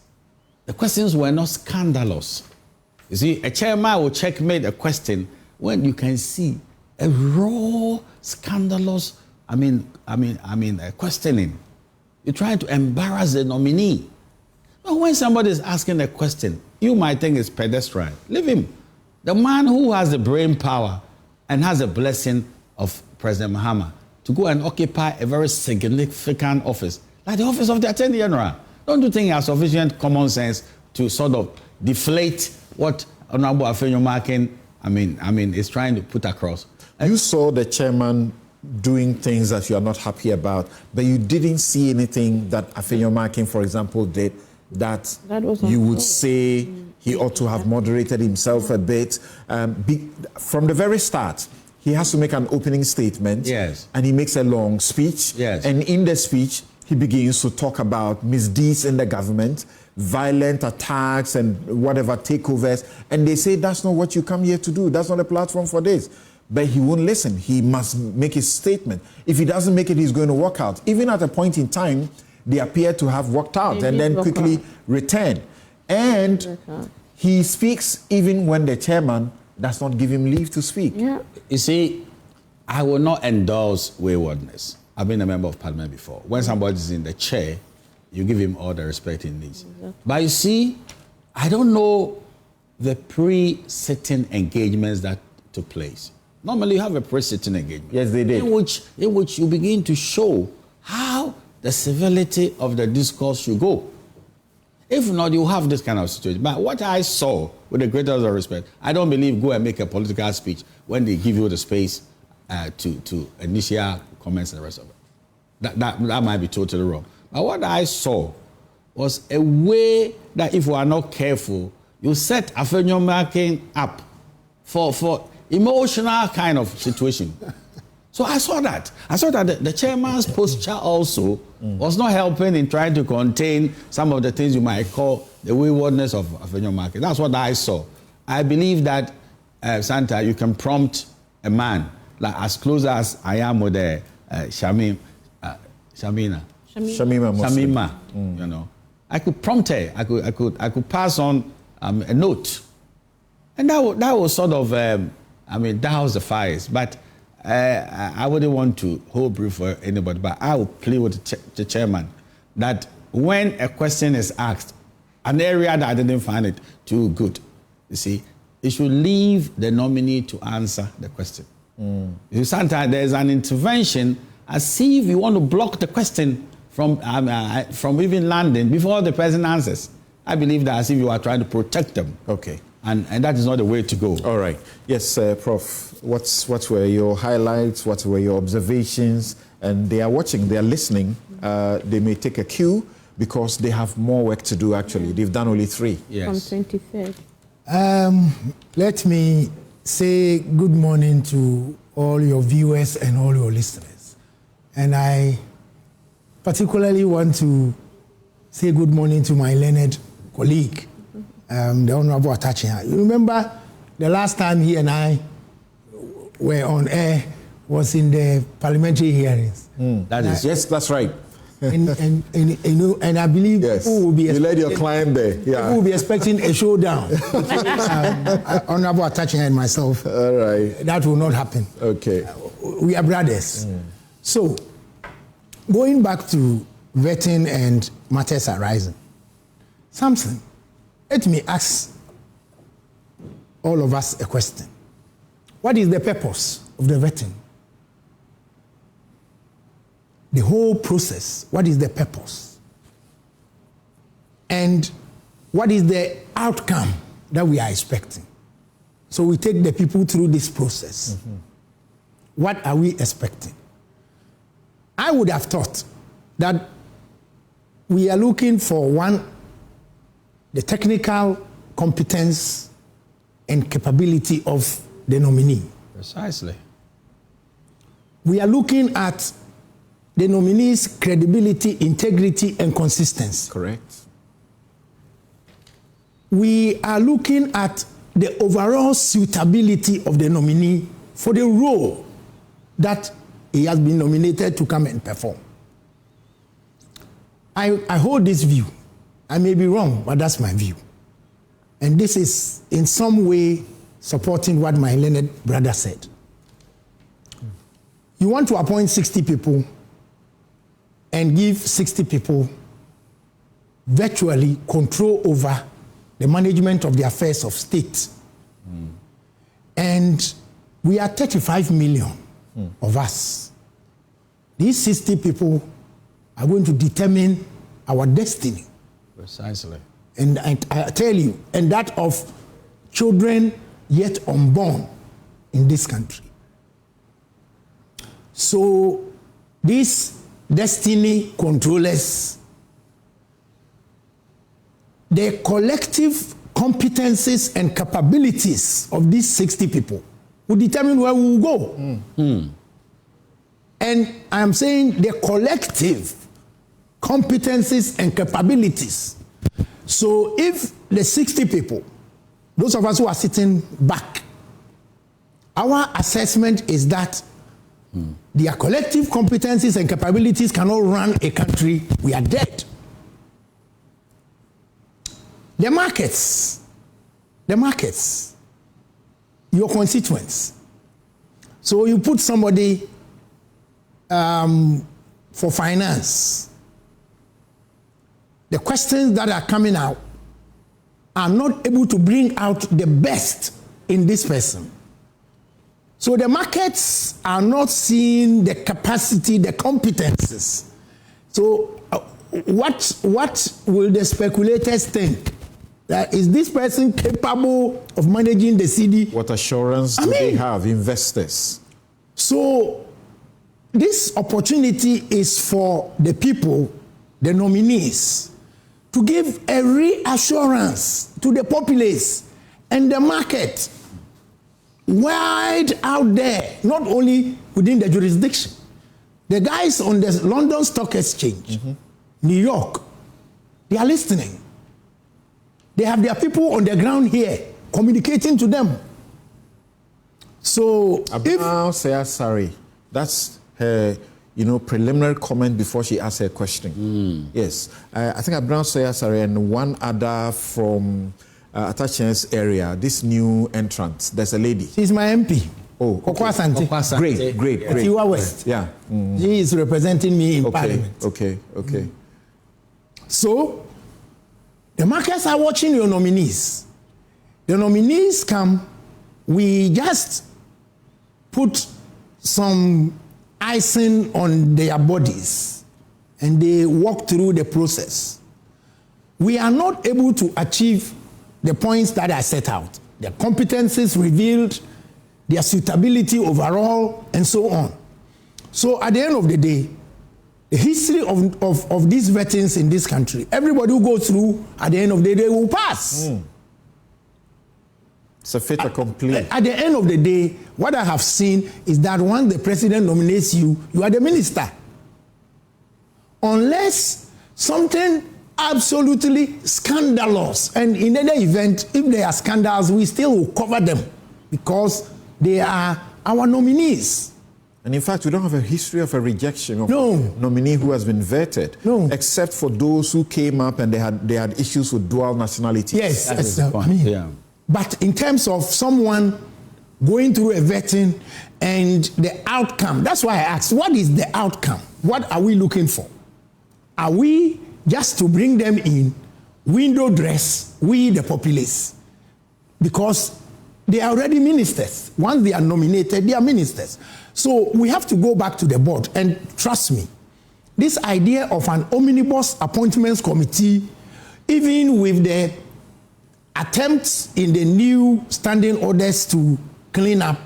The questions were not scandalous. You see, a chairman will checkmate a question when you can see a raw, scandalous, questioning. You're trying to embarrass the nominee. But when somebody is asking a question, you might think it's pedestrian. Leave him. The man who has the brain power and has the blessing of President Mahama to go and occupy a very significant office, like the office of the Attorney General. Don't you think he has sufficient common sense to sort of deflate what Honorable Afenyo Markin, is trying to put across? You saw the chairman doing things that you are not happy about, but you didn't see anything that Afenyo Markin, for example, did that you would say he ought to have moderated himself a bit. From the very start, he has to make an opening statement, yes, and he makes a long speech, yes, and in the speech, he begins to talk about misdeeds in the government, violent attacks and whatever takeovers, and they say that's not what you come here to do. That's not a platform for this. But he won't listen. He must make his statement. If he doesn't make it, he's going to walk out. Even at a point in time, they appear to have walked out and then quickly return. And he speaks even when the chairman does not give him leave to speak. Yeah. You see, I will not endorse waywardness. I've been a member of parliament before. When somebody's in the chair, you give him all the respect he needs. Exactly. But you see, I don't know the pre-sitting engagements that took place. Normally, you have a pre-sitting engagement. Yes, they did. In which you begin to show how the civility of the discourse should go. If not, you have this kind of situation. But what I saw, with the greatest of respect, I don't believe go and make a political speech when they give you the space to initial comments and the rest of it. That might be totally wrong. But what I saw was a way that if we are not careful, you set Afenyo Markin up for emotional kind of situation. So I saw that. I saw that the chairman's posture also was not helping in trying to contain some of the things you might call the waywardness of Afenyo Markin. That's what I saw. I believe that, Santa, you can prompt a man, like as close as I am with Shamima, you know. I could prompt her. I could pass on a note. And that was sort of, douse the fires. But I wouldn't want to hold brief for anybody, but I will plead with the chairman that when a question is asked, an area that I didn't find it too good, You see, you should leave the nominee to answer the question. Sometimes there's an intervention as if you want to block the question from even landing before the person answers. I believe that as if you are trying to protect them. Okay. And that is not the way to go. All right. Yes, Prof. What were your highlights? What were your observations? And they are watching, they are listening. They may take a cue because they have more work to do, actually. They've done only 3. Yes. From 23rd. Let me say good morning to all your viewers and all your listeners. And I particularly want to say good morning to my learned colleague, the Honorable Atachian. You remember the last time he and I were on air was in the parliamentary hearings. Yes, that's right. And I believe people will be you led your client there. Yeah. People will be expecting a showdown between Honorable Atachian and myself. All right. That will not happen. Okay. We are brothers. So, going back to vetting and matters arising, Samson, let me ask all of us a question. What is the purpose of the vetting? The whole process, what is the purpose? And what is the outcome that we are expecting? So we take the people through this process. What are we expecting? I would have thought that we are looking for one, the technical competence and capability of the nominee. Precisely. We are looking at the nominee's credibility, integrity, and consistency. Correct. We are looking at the overall suitability of the nominee for the role that he has been nominated to come and perform. I hold this view. I may be wrong, but that's my view. And this is in some way supporting what my learned brother said. You want to appoint 60 people and give 60 people virtually control over the management of the affairs of state. And we are 35 million of us. These 60 people are going to determine our destiny. Precisely. And I tell you, and that of children yet unborn in this country. So these destiny controllers, the collective competencies and capabilities of these 60 people will determine where we will go. And I'm saying the collective competencies and capabilities. So if the 60 people, those of us who are sitting back, our assessment is that their collective competencies and capabilities cannot run a country, we are dead. The markets, your constituents. So you put somebody for finance. The questions that are coming out are not able to bring out the best in this person. So the markets are not seeing the capacity, the competences. So what will the speculators think? That is this person capable of managing the city? What assurance do they have, investors? So this opportunity is for the people, the nominees, to give a reassurance to the populace and the market wide out there, not only within the jurisdiction. The guys on the London Stock Exchange, New York, they are listening. They have their people on the ground here communicating to them. So sorry, that's her, preliminary comment before she asks her question. Yes, I think Abraham Sayasari and one other from Atachian's area, this new entrant, there's a lady. She's my MP. Oh, okay. Great. Tiwa West. Yeah. She is representing me in Parliament. Okay. So, the markets are watching your nominees. The nominees come, we just put some icing on their bodies and they walk through the process. We are not able to achieve the points that are set out. Their competencies revealed, their suitability overall, and so on. So at the end of the day, the history of these veterans in this country, everybody who goes through, at the end of the day, will pass. It's a fait accompli. At the end of the day, what I have seen is that once the president nominates you, you are the minister. Unless something absolutely scandalous, and in any event, if there are scandals, we still will cover them because they are our nominees. And in fact, we don't have a history of a rejection of No. a nominee who has been vetted, No. except for those who came up and they had issues with dual nationality. Yes, That is I the point. mean, Yeah. but in terms of someone going through a vetting and the outcome, that's why I asked, what is the outcome? What are we looking for? Are we just to bring them in, window dress, we the populace? Because they are already ministers. Once they are nominated, they are ministers. So we have to go back to the board, and trust me, this idea of an omnibus appointments committee, even with the attempts in the new standing orders to clean up,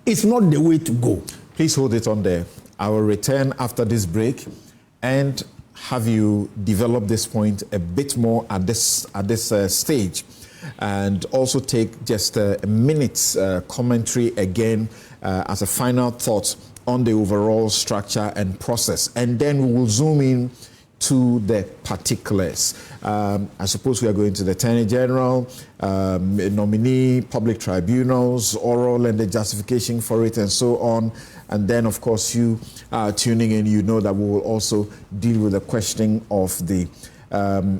is not the way to go. Please hold it on there. I will return after this break and have you develop this point a bit more at this stage, and also take just a minute's commentary again as a final thought on the overall structure and process, and then we will zoom in to the particulars. I suppose we are going to the Attorney General, nominee, public tribunals, oral and the justification for it, and so on. And then, of course, you tuning in, you know that we will also deal with the questioning of the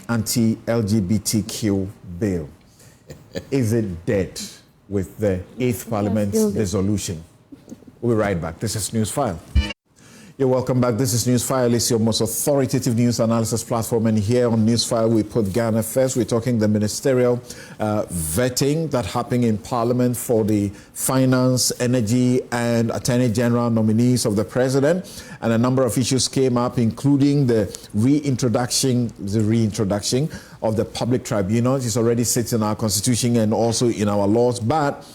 anti-LGBTQ bill. Is it dead with the 8th Parliament's dissolution? We'll be right back. This is Newsfile. You're welcome back. This is Newsfile. It's your most authoritative news analysis platform. And here on Newsfile, we put Ghana first. We're talking the ministerial vetting that happened in Parliament for the Finance, Energy, and Attorney General nominees of the President. And a number of issues came up, including the reintroduction of the public tribunals. It's already sits in our Constitution and also in our laws, but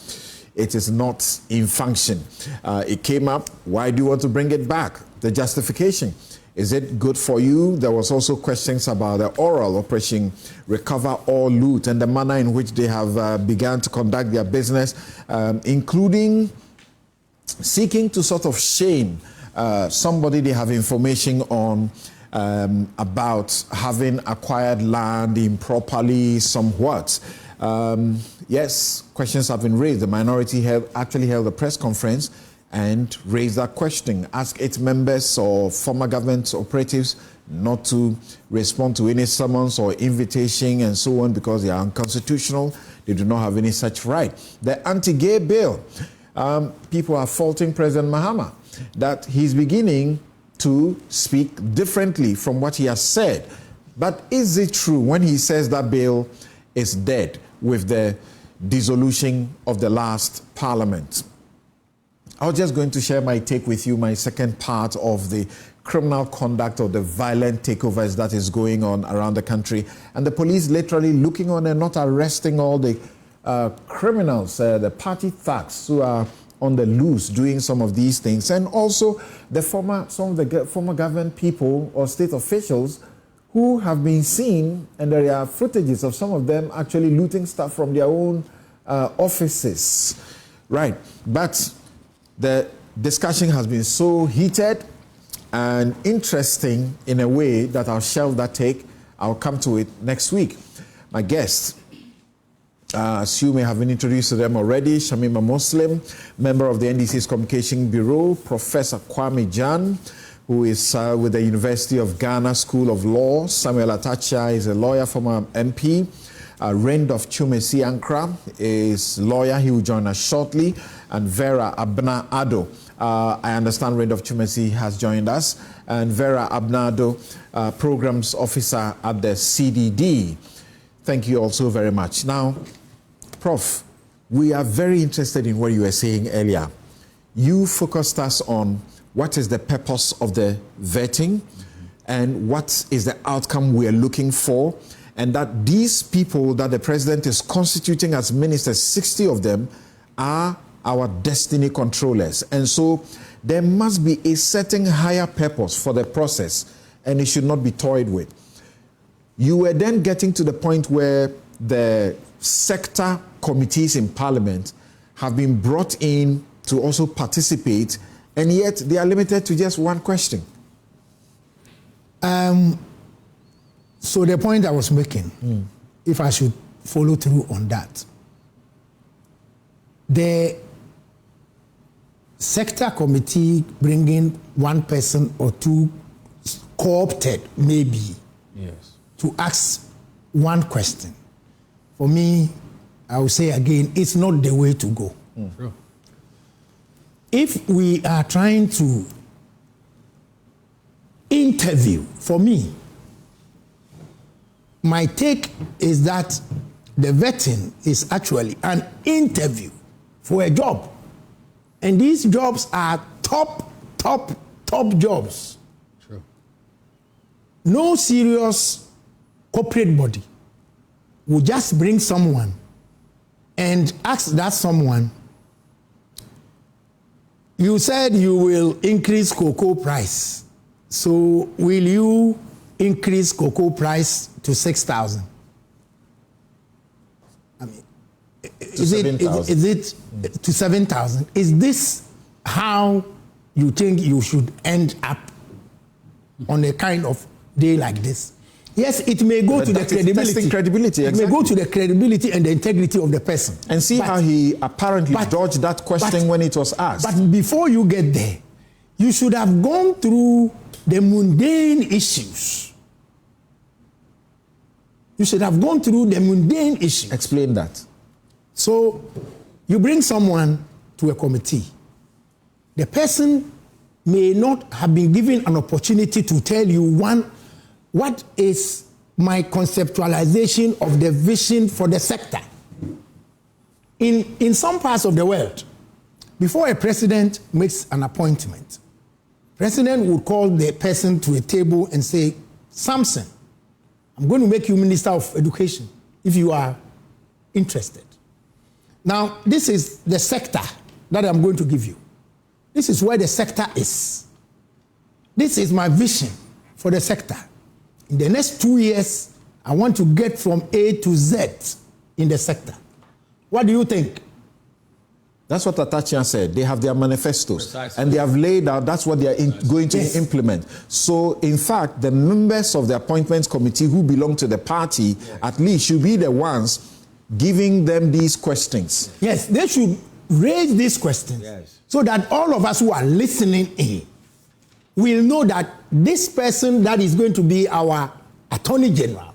it is not in function. It came up. Why do you want to bring it back? The justification. Is it good for you? There was also questions about the oral operation, recover all loot, and the manner in which they have begun to conduct their business, including seeking to sort of shame somebody they have information on about having acquired land improperly somewhat. Yes, questions have been raised. The minority actually held a press conference and raised that question. Ask its members or former government operatives not to respond to any summons or invitation and so on because they are unconstitutional. They do not have any such right. The anti-gay bill, people are faulting President Mahama that he's beginning to speak differently from what he has said. But is it true when he says that bill is dead with the dissolution of the last Parliament? I was just going to share my take with you, my second part of the criminal conduct or the violent takeovers that is going on around the country, and the police literally looking on and not arresting all the criminals, the party thugs who are on the loose doing some of these things, and also some of the former government people or state officials who have been seen, and there are footages of some of them actually looting stuff from their own offices. Right, but the discussion has been so heated and interesting in a way that I'll shelve that take. I'll come to it next week. My guests, as you may have been introduced to them already, Shamima Muslim, member of the NDC's Communication Bureau, Professor Kwame Jan, who is with the University of Ghana School of Law. Samuel Atacha is a lawyer, former MP. Randolph Chumesi Ankra is lawyer. He will join us shortly. And Vera Abna-Ado. I understand Randolph Chumesi has joined us. And Vera Abna-Ado, programs officer at the CDD. Thank you all so very much. Now, Prof, we are very interested in what you were saying earlier. You focused us on what is the purpose of the vetting and what is the outcome we are looking for, and that these people that the president is constituting as ministers, 60 of them, are our destiny controllers. And so there must be a certain higher purpose for the process, and it should not be toyed with. You were then getting to the point where the sector committees in Parliament have been brought in to also participate, and yet they are limited to just one question. So the point I was making, if I should follow through on that, the sector committee bringing one person or two co-opted maybe to ask one question. For me, I will say again, it's not the way to go. Sure. If we are trying to interview, for me, my take is that the vetting is actually an interview for a job. And these jobs are top jobs. Sure. No serious corporate body will just bring someone and ask that someone, you said you will increase cocoa price. So will you increase cocoa price to 6,000? I mean, is it to 7,000? Is this how you think you should end up on a kind of day like this? Yes, it may go to the credibility. It may go to the credibility and the integrity of the person. And see how he apparently dodged that question when it was asked. But before you get there, you should have gone through the mundane issues. You should have gone through the mundane issues. Explain that. So you bring someone to a committee. The person may not have been given an opportunity to tell you, one, what is my conceptualization of the vision for the sector? In some parts of the world, before a president makes an appointment, president would call the person to a table and say, Samson, I'm going to make you Minister of Education if you are interested. Now, this is the sector that I'm going to give you. This is where the sector is. This is my vision for the sector. In the next 2 years, I want to get from A to Z in the sector. What do you think? That's what Atachian said. They have their manifestos. Precisely. And they have laid out, that's what they are going to implement. So, in fact, the members of the appointments committee who belong to the party, at least should be the ones giving them these questions. Yes, they should raise these questions so that all of us who are listening in will know that this person that is going to be our Attorney General,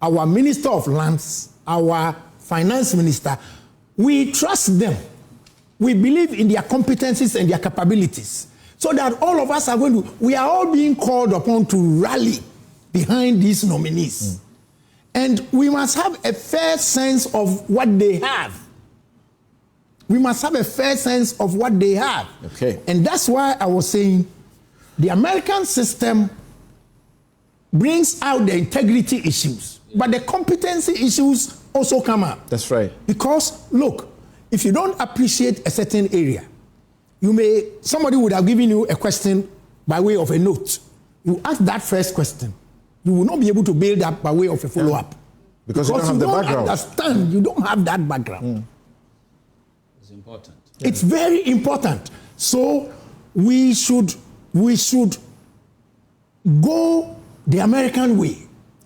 our Minister of Lands, our Finance Minister, we trust them. We believe in their competencies and their capabilities. So that all of us are we are all being called upon to rally behind these nominees. And we must have a fair sense of what they have. We must have a fair sense of what they have. Okay. And that's why I was saying the American system brings out the integrity issues, but the competency issues also come up. That's right. Because, look, if you don't appreciate a certain area, somebody would have given you a question by way of a note. You ask that first question, you will not be able to build up by way of a follow-up. Because you don't have the background. Understand, you don't have that background. It's important. It's very important. So we should go the American way.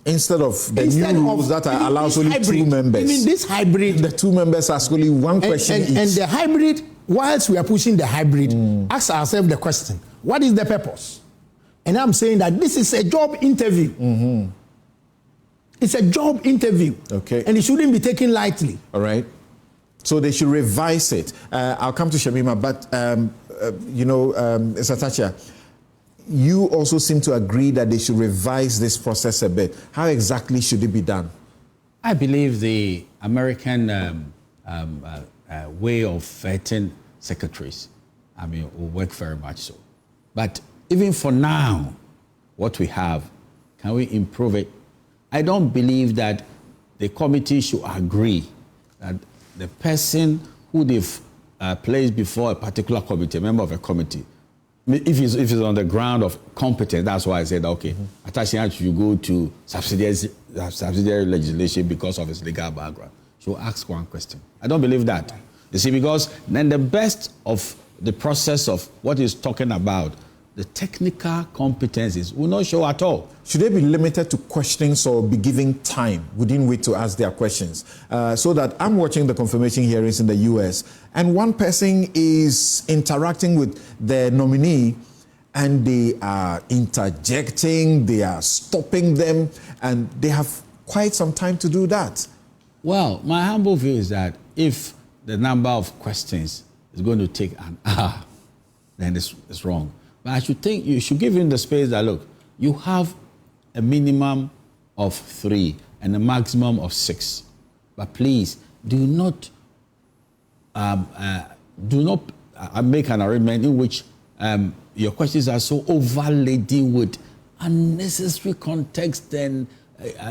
Instead of the new rules that allows only hybrid, two members. Even this hybrid. The two members ask only one question each. And the hybrid, whilst we are pushing the hybrid, ask ourselves the question, what is the purpose? And I'm saying that this is a job interview. It's a job interview. Okay. And it shouldn't be taken lightly. All right. So they should revise it. I'll come to Shamima, but, Satacha, you also seem to agree that they should revise this process a bit. How exactly should it be done? I believe the American way of vetting secretaries, I mean, will work very much so. But even for now, what we have, can we improve it? I don't believe that the committee should agree that the person who they've placed before a particular committee, a member of a committee, if it's on the ground of competence, that's why I said, okay, attaching should go to subsidiary legislation because of his legal background. So ask one question. I don't believe that. You see, because then the best of the process of what he's talking about, the technical competencies will not show at all. Should they be limited to questions or be given time within which to ask their questions? So that I'm watching the confirmation hearings in the US, and one person is interacting with the nominee and they are interjecting, they are stopping them, and they have quite some time to do that. Well, my humble view is that if the number of questions is going to take an hour, then it's wrong. But I should think you should give him the space that, look, you have a minimum of 3 and a maximum of 6. But please, do not make an arrangement in which your questions are so overladen with unnecessary context and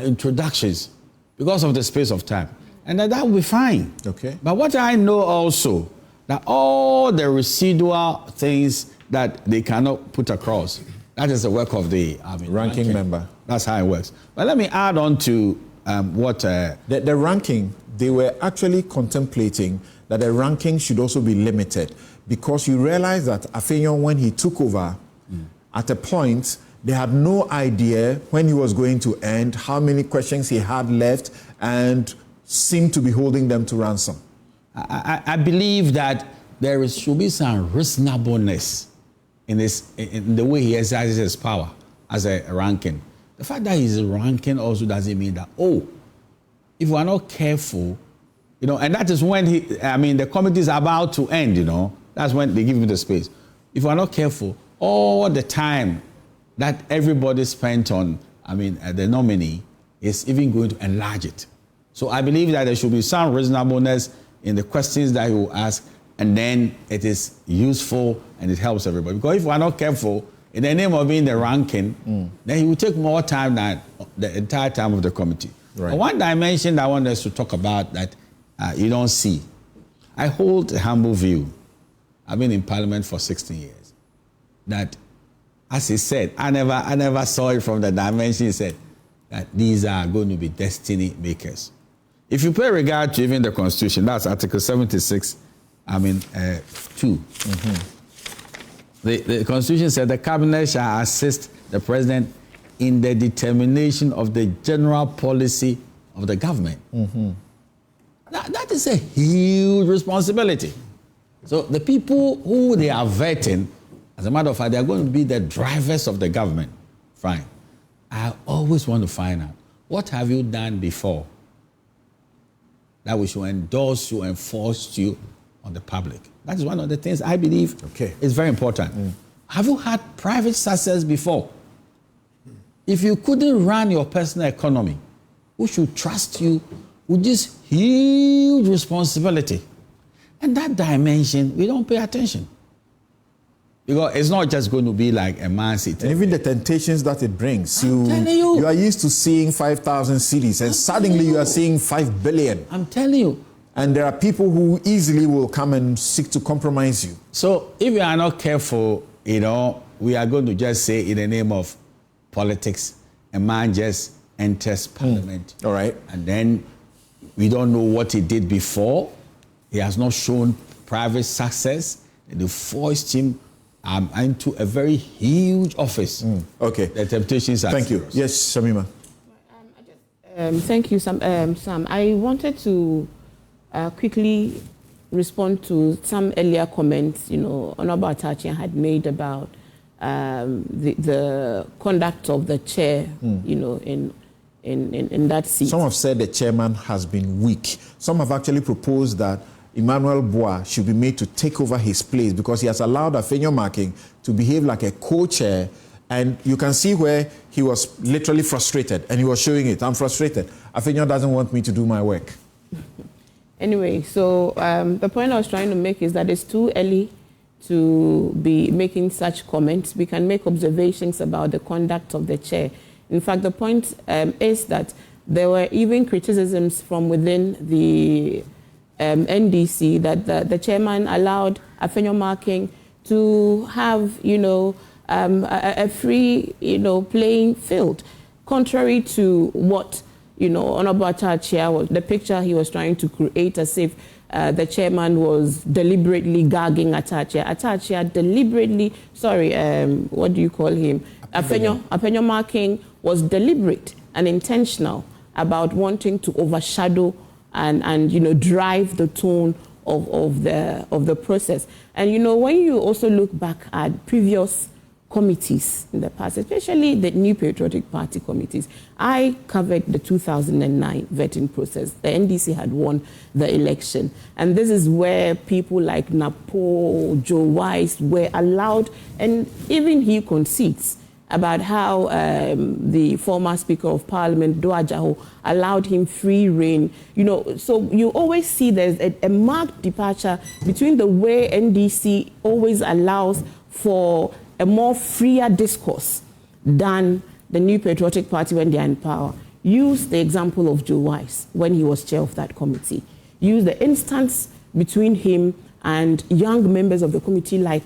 introductions because of the space of time. And that will be fine. Okay. But what I know also, that all the residual things that they cannot put across, that is the work of the ranking member. That's how it works. But let me add on to what... The ranking, they were actually contemplating that the ranking should also be limited, because you realize that Afenyon, when he took over, at a point, they had no idea when he was going to end, how many questions he had left, and seemed to be holding them to ransom. I believe that there should be some reasonableness in the way he exercises his power as a ranking. The fact that he's a ranking also doesn't mean that, if we are not careful, and that is when the committee is about to end, that's when they give him the space. If we are not careful, all the time that everybody spent on, the nominee is even going to enlarge it. So I believe that there should be some reasonableness in the questions that he will ask, and then it is useful and it helps everybody. Because if we are not careful, in the name of being the ranking, then he will take more time than the entire time of the committee. Right. But one dimension that I want us to talk about that you don't see. I hold a humble view. I've been in Parliament for 16 years. That, as he said, I never saw it from the dimension he said, that these are going to be destiny makers. If you pay regard to even the Constitution, that's Article 76, 2. The Constitution said the Cabinet shall assist the President in the determination of the general policy of the government. That is a huge responsibility. So the people who they are vetting, as a matter of fact, they are going to be the drivers of the government. Fine. I always want to find out, what have you done before that we should endorse you and force you on the public? That is one of the things I believe is very important. Have you had private success before? If you couldn't run your personal economy, who should trust you with this huge responsibility? And that dimension, we don't pay attention. Because it's not just going to be like a man sitting. And even the temptations that it brings. You are used to seeing 5,000 cities, and suddenly you are seeing 5 billion. I'm telling you. And there are people who easily will come and seek to compromise you. So if we are not careful, we are going to just say, in the name of politics, a man just enters Parliament. All right. And then we don't know what he did before. He has not shown private success. And they forced him into a very huge office. Okay. The temptations are Thank serious. you. Yes, Shamima. Thank you, Sam. I wanted to quickly respond to some earlier comments, Honorable Atachian had made about the conduct of the chair, in that seat. Some have said the chairman has been weak. Some have actually proposed that Emmanuel Bois should be made to take over his place because he has allowed Afenyon Marking to behave like a co-chair. And you can see where he was literally frustrated, and he was showing it. I'm frustrated. Afenyon doesn't want me to do my work. Anyway, so the point I was trying to make is that it's too early to be making such comments. We can make observations about the conduct of the chair. In fact, the point is that there were even criticisms from within the NDC that the chairman allowed Afenyo Marking to have, a free, playing field, contrary to what, Honorable Atachia was, the picture he was trying to create as if the chairman was deliberately gagging Atachia. Atachia deliberately, what do you call him? Afenyo Marking was deliberate and intentional about wanting to overshadow and drive the tone of the process. And when you also look back at previous committees in the past, especially the New Patriotic Party committees, I covered the 2009 vetting process. The NDC had won the election. And this is where people like Napo, Joe Wise were allowed, and even he concedes about how the former Speaker of Parliament, Doajaho, allowed him free rein. So you always see there's a marked departure between the way NDC always allows for a more freer discourse than the New Patriotic Party when they're in power. Use the example of Joe Wise when he was chair of that committee. Use the instance between him and young members of the committee like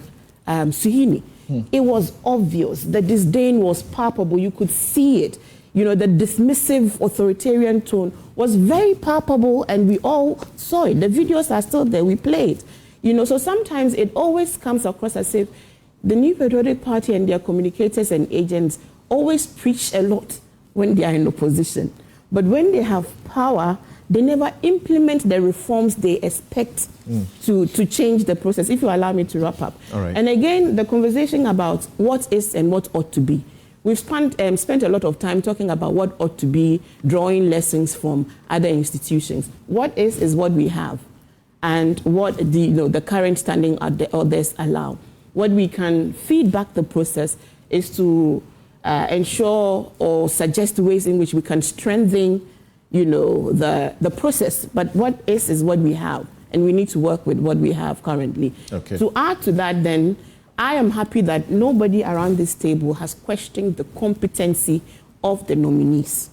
Suhini. It was obvious. The disdain was palpable. You could see it. The dismissive authoritarian tone was very palpable, and we all saw it. The videos are still there. We played. So sometimes it always comes across as if the New Patriotic Party and their communicators and agents always preach a lot when they are in opposition. But when they have power, they never implement the reforms they expect to change the process. If you allow me to wrap up. All right. And again, the conversation about what is and what ought to be. We've spent a lot of time talking about what ought to be, drawing lessons from other institutions. What is what we have, and what the current standing others allow. What we can feed back the process is to ensure or suggest ways in which we can strengthen the process. But what is what we have, and we need to work with what we have currently. Okay. To add to that, then, I am happy that nobody around this table has questioned the competency of the nominees.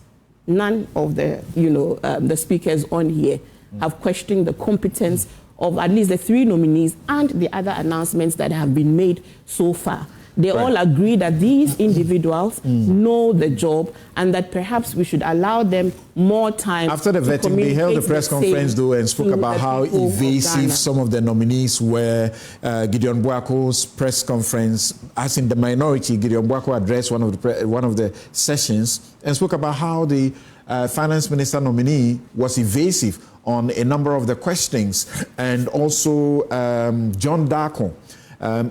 None of the speakers on here have questioned the competence of at least the 3 nominees and the other announcements that have been made so far. They all agree that these individuals know the job, and that perhaps we should allow them more time. After the vetting, they held a press conference, though, and spoke about how evasive some of the nominees were. Gideon Buako's press conference, as in the minority, Gideon Buako addressed one of the sessions and spoke about how the finance minister nominee was evasive on a number of the questionings. And also John Darko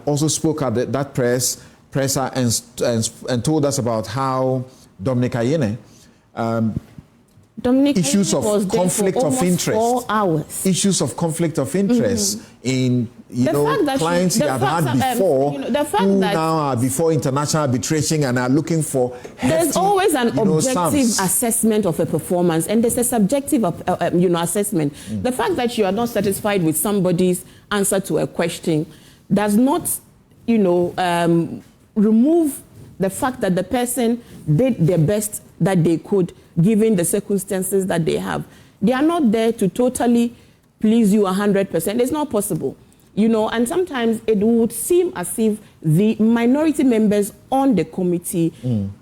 also spoke at that presser and told us about how Dominic Ayene issues of conflict of interest. 4 hours. Issues of conflict of interest in clients he had before, who now are before international arbitration and are looking for. There's always an objective assessment of a performance, and there's a subjective assessment. The fact that you are not satisfied with somebody's answer to a question does not, remove the fact that the person did their best that they could, given the circumstances that they have. They are not there to totally please you 100%. It's not possible. And sometimes it would seem as if the minority members on the committee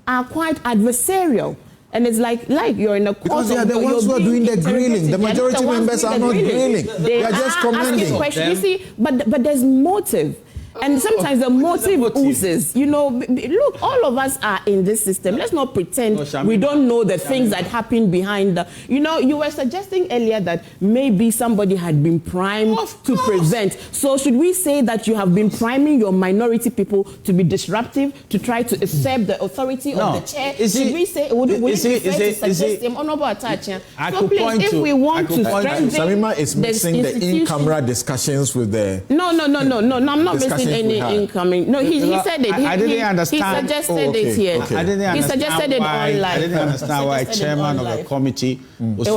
are quite adversarial. And it's like you're in a court. Because they are the ones who are doing the grilling. The majority members are not grilling. They are just commenting. You see, but there's motive. And sometimes the motive oozes. Look, all of us are in this system. Let's not pretend we don't know the things that happen behind the... you were suggesting earlier that maybe somebody had been primed to present. So should we say that you have been priming your minority people to be disruptive, to try to usurp the authority of the chair? Should we say... Would it be fair to suggest him, Honorable Atachia? So please, if we want to strengthen... Samima is mixing the in-camera discussions with the... No, I'm not mixing seen any incoming. No, he said it. I didn't understand. He suggested it here. I didn't understand. He suggested it online. I didn't understand why a chairman of a committee was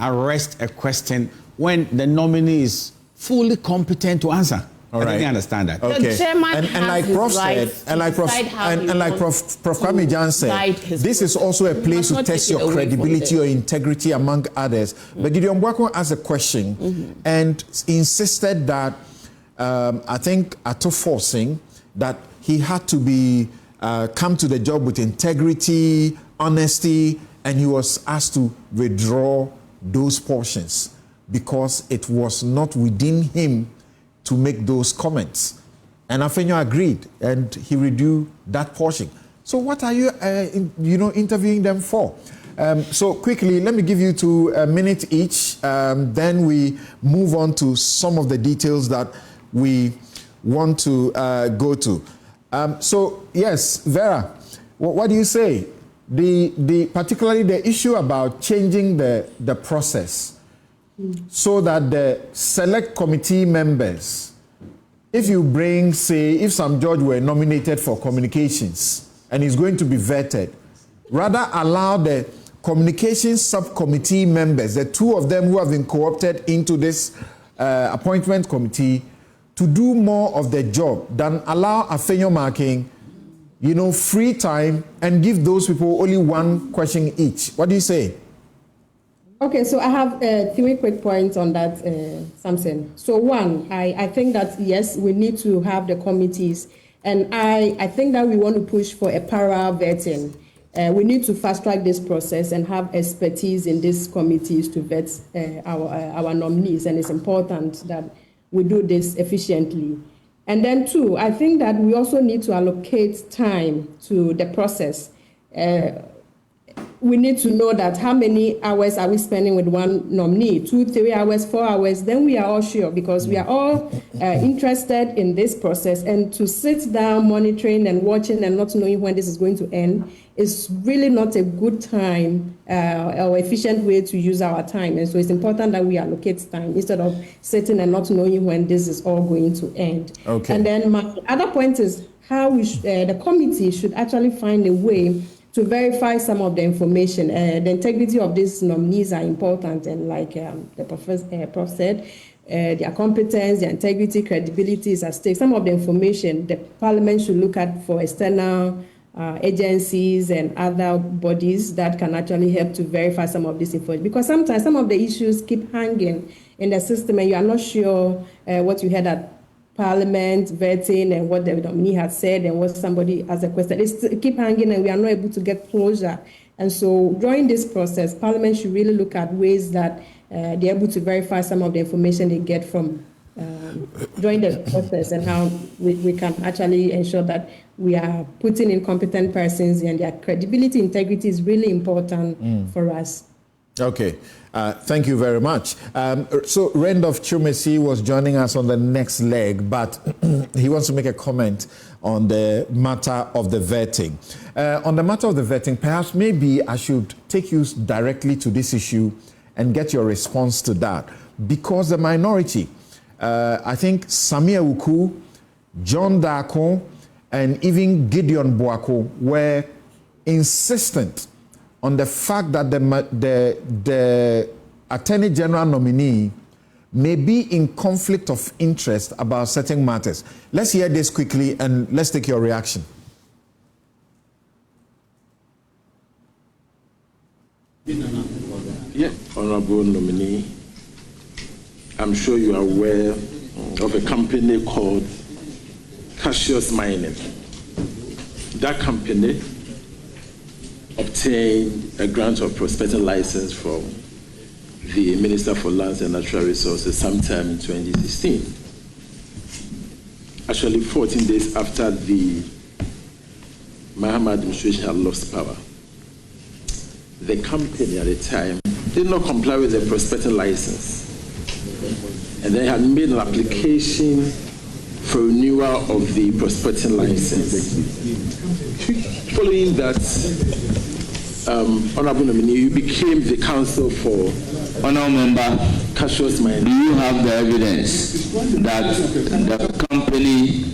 arrest a question when the nominee is fully competent to answer. I didn't understand that. Okay. The chairman and like Prof said, and like Prof Kwame Jan said, this is also a place to test your credibility or integrity, among others. But Gideon Bwako asked a question and insisted that I think Ato forcing that he had to be come to the job with integrity, honesty, and he was asked to withdraw those portions because it was not within him to make those comments. And Afenyo agreed, and he reviewed that portion. So what are you, interviewing them for? So quickly, let me give you 2 minutes each. Then we move on to some of the details that we want to go to. So yes, Vera, what do you say? Particularly the issue about changing the process so that the select committee members, if you bring, say, if some judge were nominated for communications and is going to be vetted, rather allow the communications subcommittee members, the 2 of them who have been co-opted into this appointment committee, to do more of the job than allow Afenyo Marking, free time and give those people only 1 question each. What do you say? Okay, so I have 3 quick points on that, Samson. So 1, I think that, yes, we need to have the committees. And I think that we want to push for a parallel vetting. We need to fast-track this process and have expertise in these committees to vet our nominees. And it's important that we do this efficiently. And then 2, I think that we also need to allocate time to the process. We need to know that how many hours are we spending with one nominee, 2, 3 hours, 4 hours, then we are all sure, because we are all interested in this process. And to sit down monitoring and watching and not knowing when this is going to end is really not a good time or efficient way to use our time. And so it's important that we allocate time instead of sitting and not knowing when this is all going to end. Okay. And then my other point is how the committee should actually find a way to verify some of the information. The integrity of these nominees are important, and like the Prof said, their competence, their integrity, credibility is at stake. Some of the information the Parliament should look at for external agencies and other bodies that can actually help to verify some of this information. Because sometimes some of the issues keep hanging in the system and you are not sure what you heard at Parliament vetting and what the nominee has said and what somebody has requested. It keep hanging and we are not able to get closure. And so during this process, Parliament should really look at ways that they're able to verify some of the information they get from during the process, and how we can actually ensure that we are putting in competent persons, and their credibility, integrity is really important for us. Okay. Thank you very much. So Randolph Chumesi was joining us on the next leg, but he wants to make a comment on the matter of the vetting. On the matter of the vetting, perhaps maybe I should take you directly to this issue and get your response to that. Because the minority, I think Samia Uku, John Dako, and even Gideon Bwako were insistent on the fact that the Attorney General nominee may be in conflict of interest about certain matters. Let's hear this quickly and let's take your reaction. Yeah, Honorable nominee, I'm sure you are aware of a company called Cassius Mining. That company obtained a grant of prospecting license from the Minister for Lands and Natural Resources sometime in 2016. Actually, 14 days after the Mahama administration had lost power. The company at the time did not comply with the prospecting license, and they had made an application for renewal of the prospecting license. Following that, Honorable nominee, you became the counsel for Honourable Member, Cassius Mining. do you have the evidence that the company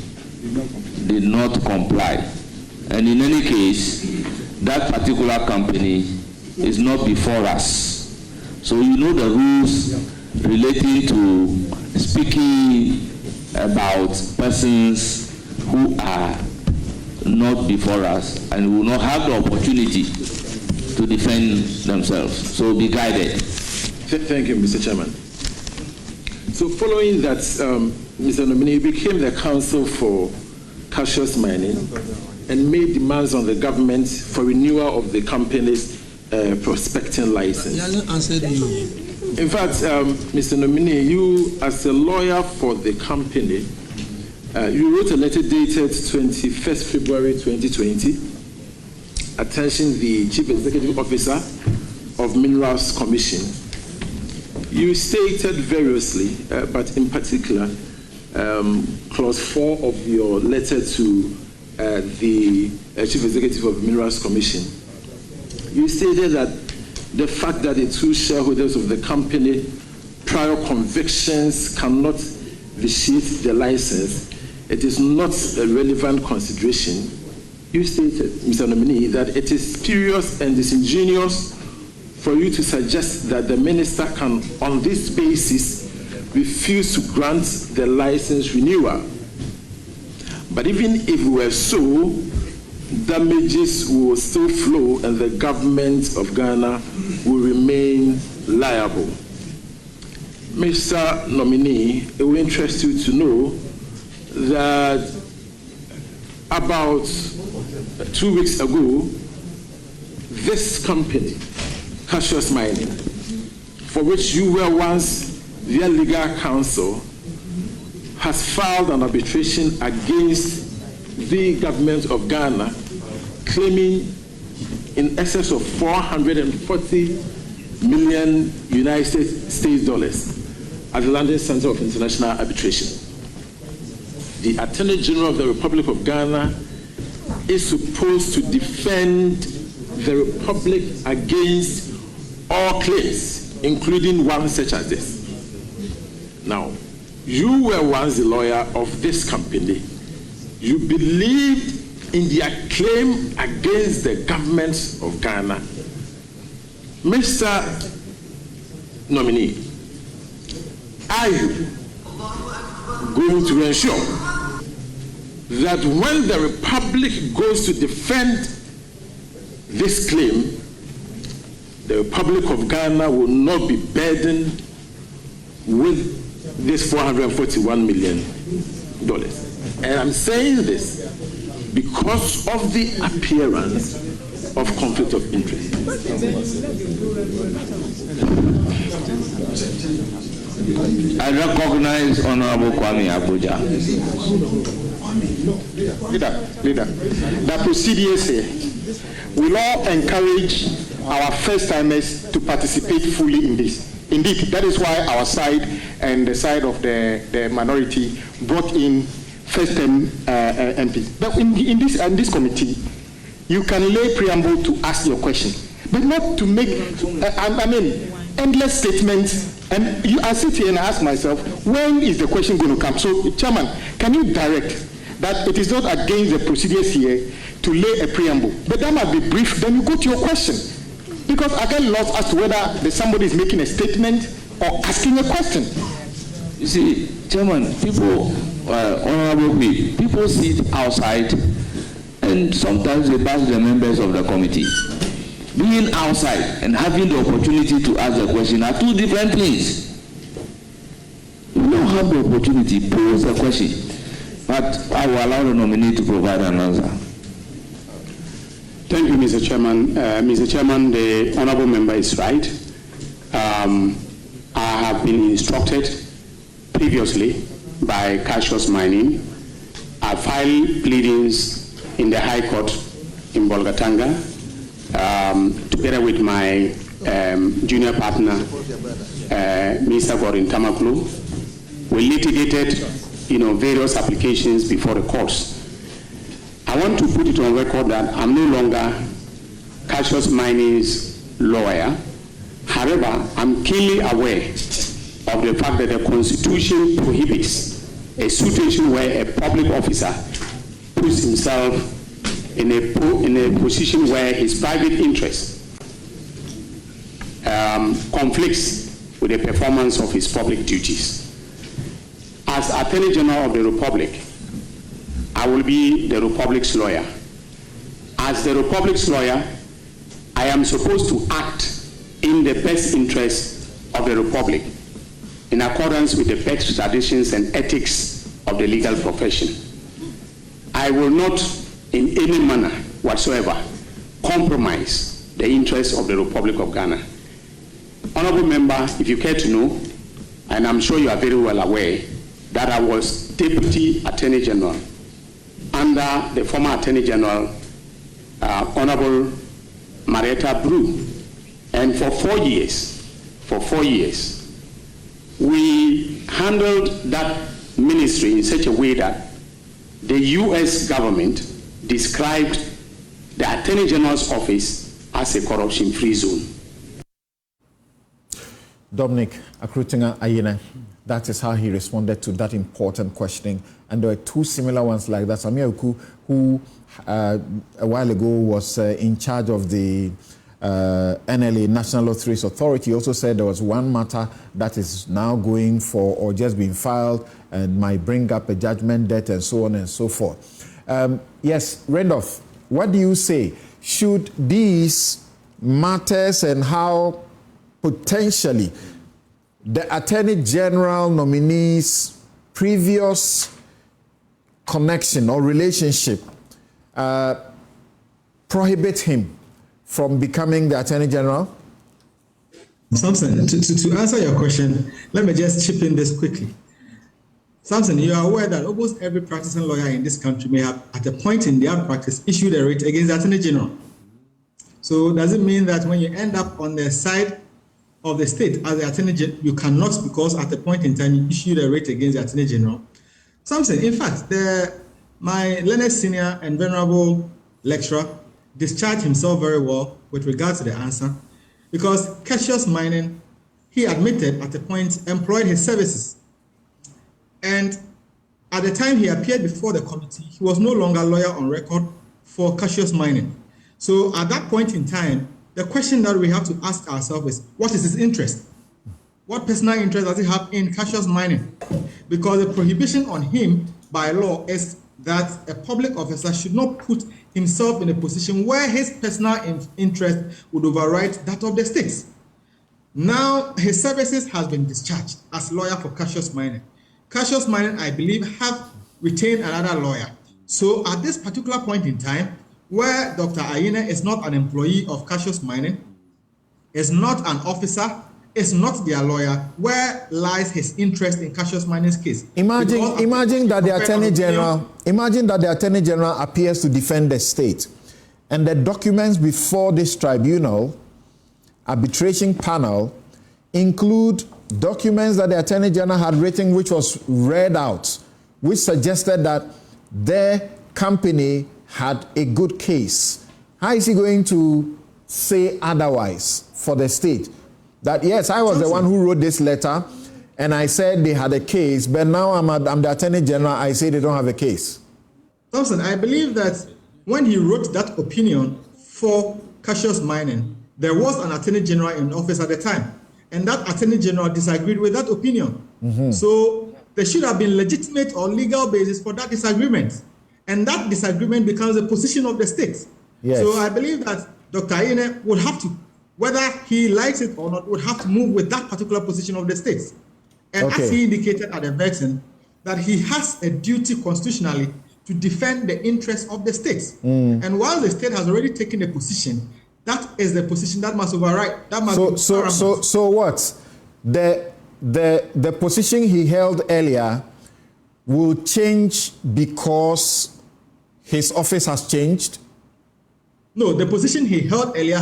did not comply? And in any case, that particular company is not before us. So you know the rules relating to speaking about persons who are not before us and will not have the opportunity to defend themselves. So be guided. Thank you, Mr. Chairman. So following that, Mr. Nominee became the counsel for Cassius Mining and made demands on the government for renewal of the company's prospecting license. In fact, Mr. Nominee, you as a lawyer for the company, you wrote a letter dated 21st February 2020, attention the Chief Executive Officer of Minerals Commission. You stated variously, but in particular, clause 4 of your letter to the Chief Executive of Minerals Commission. You stated that the fact that the two shareholders of the company prior convictions cannot vitiate the license, it is not a relevant consideration. You stated, Mr. Nominee, that it is spurious and disingenuous for you to suggest that the minister can, on this basis, refuse to grant the license renewal. But even if it were so, damages will still flow and the government of Ghana will remain liable. Mr. Nominee, it will interest you to know that about 2 weeks ago, this company, Cassius Mining, for which you were once their legal counsel, has filed an arbitration against the government of Ghana, claiming in excess of 440 million United States dollars at the London Center of International Arbitration. The Attorney General of the Republic of Ghana is supposed to defend the Republic against all claims, including one such as this. Now, you were once the lawyer of this company. You believed in their claim against the government of Ghana. Mr. Nominee, are you going to ensure that when the Republic goes to defend this claim, the Republic of Ghana will not be burdened with this $441 million? And I'm saying this because of the appearance of conflict of interest. I recognize Honorable Kwame Abuja. Leader, the procedures here will all encourage our first-timers to participate fully in this. Indeed, that is why our side and the side of the minority brought in first-time MPs. But in this committee, you can lay preamble to ask your question, but not to make, endless statements. And I sit here and ask myself, when is the question going to come? So, Chairman, can you direct that it is not against the procedures here to lay a preamble, but that must be brief, then you go to your question. Because I get lost as to whether somebody is making a statement or asking a question. You see, Chairman, people, Honorable people sit outside and sometimes they bash the members of the committee. Being outside and having the opportunity to ask a question are two different things. You don't have the opportunity to pose a question, but I will allow the nominee to provide an answer. Thank you, Mr. Chairman. Mr. Chairman, the honorable member is right. I have been instructed previously by Cassius Mining. I filed pleadings in the High Court in Bolgatanga together with my junior partner, Mr. Gordon Tamaklu. We litigated, various applications before the courts. I want to put it on record that I'm no longer Cassius Mining's lawyer. However, I'm keenly aware of the fact that the Constitution prohibits a situation where a public officer puts himself in a position where his private interest conflicts with the performance of his public duties. As Attorney General of the Republic, I will be the Republic's lawyer. As the Republic's lawyer, I am supposed to act in the best interest of the Republic, in accordance with the best traditions and ethics of the legal profession. I will not, in any manner whatsoever, compromise the interests of the Republic of Ghana. Honorable Member, if you care to know, and I'm sure you are very well aware, that I was Deputy Attorney General under the former Attorney General, Honorable Marietta Brew. And for 4 years, we handled that ministry in such a way that the U.S. government described the Attorney General's office as a corruption-free zone. Dominic Akrutinga Ayine, that is how he responded to that important questioning. And there were two similar ones like that. Samia Oku, who a while ago was in charge of the NLA, National Lotteries Authority, also said there was one matter that is now going for or just being filed and might bring up a judgment debt and so on and so forth. Yes, Randolph, what do you say? Should these matters and how potentially the Attorney General nominee's previous connection or relationship prohibit him from becoming the Attorney General? Samson, to answer your question, let me just chip in this quickly. Samson, you are aware that almost every practicing lawyer in this country may have, at a point in their practice, issued a writ against the Attorney General. So does it mean that when you end up on the side of the state as the Attorney General, you cannot, because at a point in time you issued a writ against the Attorney General? Samson, in fact, my learned senior and venerable lecturer discharged himself very well with regard to the answer, because Cassius Mining, he admitted at a point, employed his services. And at the time he appeared before the committee, he was no longer lawyer on record for Cassius Mining. So at that point in time, the question that we have to ask ourselves is, what is his interest? What personal interest does he have in Cassius Mining? Because the prohibition on him by law is that a public officer should not put himself in a position where his personal interest would override that of the state. Now, his services has been discharged as lawyer for Cassius Mining. Cassius Mining, I believe, have retained another lawyer. So at this particular point in time, where Dr. Ayine is not an employee of Cassius Mining, is not an officer, is not their lawyer, where lies his interest in Cassius Mining's case? Imagine that the Attorney General appears to defend the state, and the documents before this tribunal, arbitration panel, include documents that the Attorney General had written, which was read out, which suggested that their company had a good case. How is he going to say otherwise for the state? That, yes, I was the one who wrote this letter, and I said they had a case, but now I'm the Attorney General, I say they don't have a case. Thompson, I believe that when he wrote that opinion for Cassius Mining, there was an Attorney General in office at the time, and that Attorney General disagreed with that opinion. Mm-hmm. So there should have been legitimate or legal basis for that disagreement, and that disagreement becomes a position of the state. Yes. So I believe that Dr. Ayine would have to, whether he likes it or not, would have to move with that particular position of the state. And as he indicated at the vetting, that he has a duty constitutionally to defend the interests of the state. And while the state has already taken a position, that is the position that must override. That must so what? The position he held earlier will change because his office has changed? No, the position he held earlier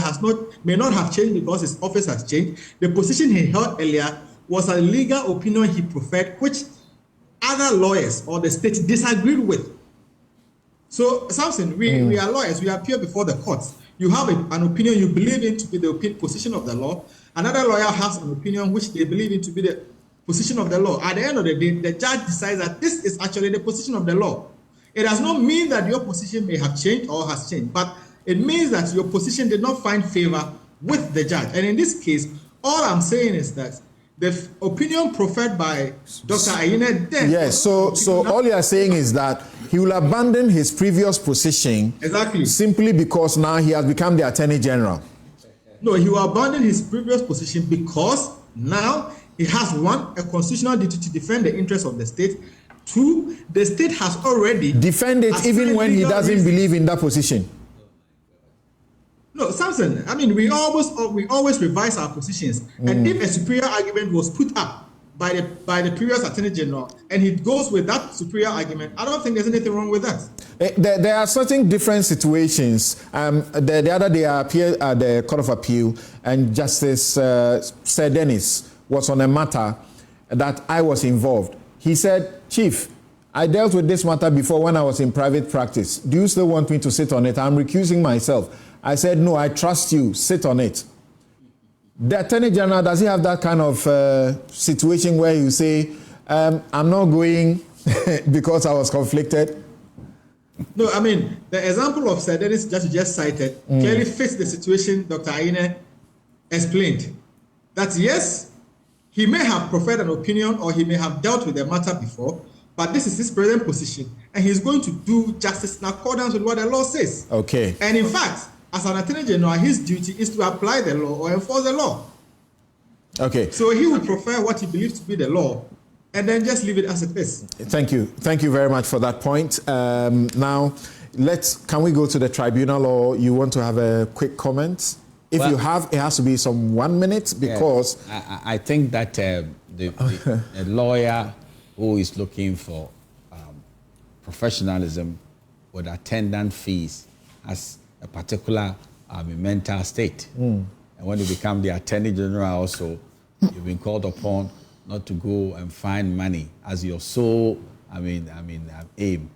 may not have changed because his office has changed. The position he held earlier was a legal opinion he preferred, which other lawyers or the state disagreed with. So, Samson, we are lawyers. We appear before the courts. You have an opinion you believe in to be the position of the law. Another lawyer has an opinion which they believe it to be the position of the law. At the end of the day, the judge decides that this is actually the position of the law. It does not mean that your position may have changed or has changed, but it means that your position did not find favor with the judge. And in this case, all I'm saying is that the opinion proffered by Dr. Ayine then... Yes, so all you are saying is that he will abandon his previous position simply because now he has become the Attorney General. No, he will abandon his previous position because now he has, one, a constitutional duty to defend the interests of the state. Two, the state has already... Defend it even when he doesn't believe in that position. No, Samson, I mean, we always revise our positions. And if a superior argument was put up by the previous Attorney General and he goes with that superior argument, I don't think there's anything wrong with that. There are certain different situations. The other day I appeared at the Court of Appeal and Justice Sir Dennis was on a matter that I was involved. He said, Chief, I dealt with this matter before when I was in private practice. Do you still want me to sit on it? I'm recusing myself. I said, no, I trust you. Sit on it. The Attorney General, does he have that kind of situation where you say, I'm not going because I was conflicted? No, I mean, the example of Sir Dennis that you just cited clearly fits the situation Dr. Ayine explained. That yes, he may have proffered an opinion or he may have dealt with the matter before, but this is his present position, and he's going to do justice in accordance with what the law says. Okay. And in fact, as an Attorney General, his duty is to apply the law or enforce the law. Okay. So he will prefer what he believes to be the law and then just leave it as it is. Thank you. Thank you very much for that point. Now, can we go to the tribunal, or you want to have a quick comment? If you have, it has to be some 1 minute because... Yeah, I think that the lawyer who is looking for professionalism with attendant fees has a particular mental state. And when you become the Attorney General also, you've been called upon not to go and find money as your sole aim.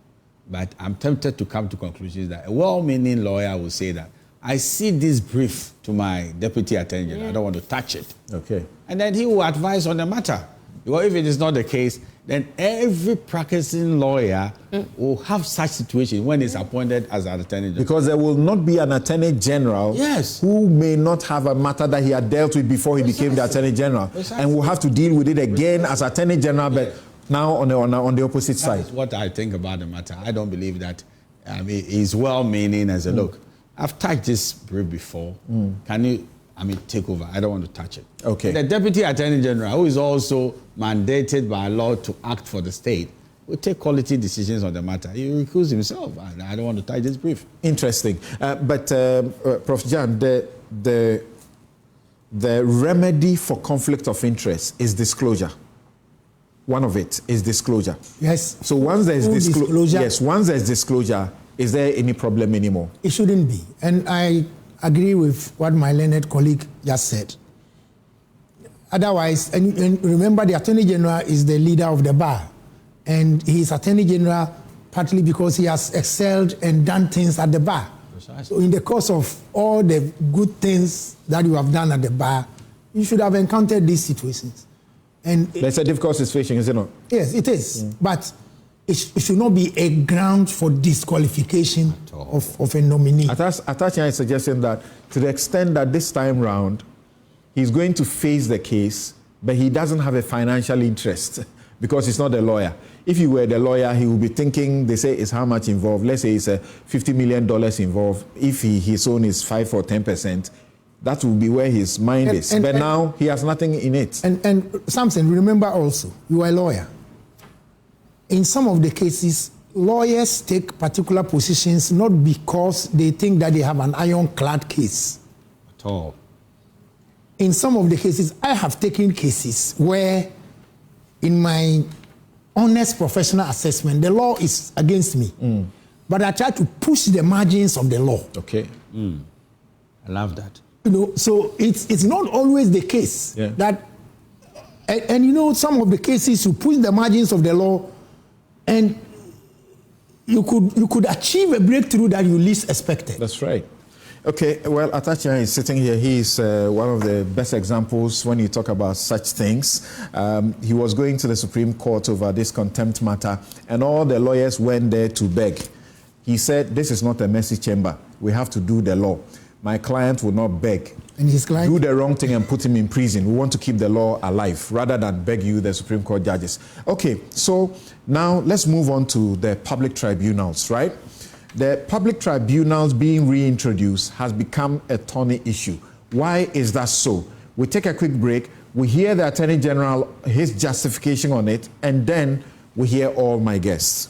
But I'm tempted to come to conclusions that a well-meaning lawyer will say that I see this brief to my Deputy Attorney General. I don't want to touch it. Okay. And then he will advise on the matter. Because if it is not the case, then every practicing lawyer will have such situation when he's appointed as an Attorney General. Because there will not be an Attorney General who may not have a matter that he had dealt with before he became the Attorney General. And will have to deal with it again as Attorney General, but now on the opposite side. That's what I think about the matter. I don't believe that he's well-meaning as a look. I've touched this brief before. Can you, take over? I don't want to touch it. Okay. The Deputy Attorney General, who is also mandated by law to act for the state, will take quality decisions on the matter. He will recuse himself. I don't want to touch this brief. Interesting. But Prof. Jan, the remedy for conflict of interest is disclosure. One of it is disclosure. Yes. So once there is disclosure, once there is disclosure, is there any problem anymore? It shouldn't be. And I agree with what my learned colleague just said. Otherwise, and remember, the Attorney General is the leader of the bar. And he is Attorney General partly because he has excelled and done things at the bar. So in the course of all the good things that you have done at the bar, you should have encountered these situations. And that's a difficult situation, is it not? Yes, it is. But it should not be a ground for disqualification of a nominee. Atachian is suggesting that to the extent that this time round, he's going to face the case, but he doesn't have a financial interest because he's not a lawyer. If he were the lawyer, he would be thinking, they say, is how much involved? Let's say it's $50 million involved. If his own is 5 or 10%, that will be where his mind is. But now he has nothing in it. And Samson, remember also, you are a lawyer. In some of the cases, lawyers take particular positions not because they think that they have an ironclad case. At all. In some of the cases, I have taken cases where, in my honest professional assessment, the law is against me. But I try to push the margins of the law. Okay. I love that. So it's not always the case that, and some of the cases you push the margins of the law, and you could achieve a breakthrough that you least expected. That's right. Okay, well, Atacha is sitting here. He is one of the best examples when you talk about such things. He was going to the Supreme Court over this contempt matter, and all the lawyers went there to beg. He said, this is not a messy chamber. We have to do the law. My client will not beg. And his client? Do the wrong thing and put him in prison. We want to keep the law alive rather than beg you, the Supreme Court judges. Okay, so now let's move on to the public tribunals, right? The public tribunals being reintroduced has become a thorny issue. Why is that so? We take a quick break. We hear the Attorney General, his justification on it, and then we hear all my guests.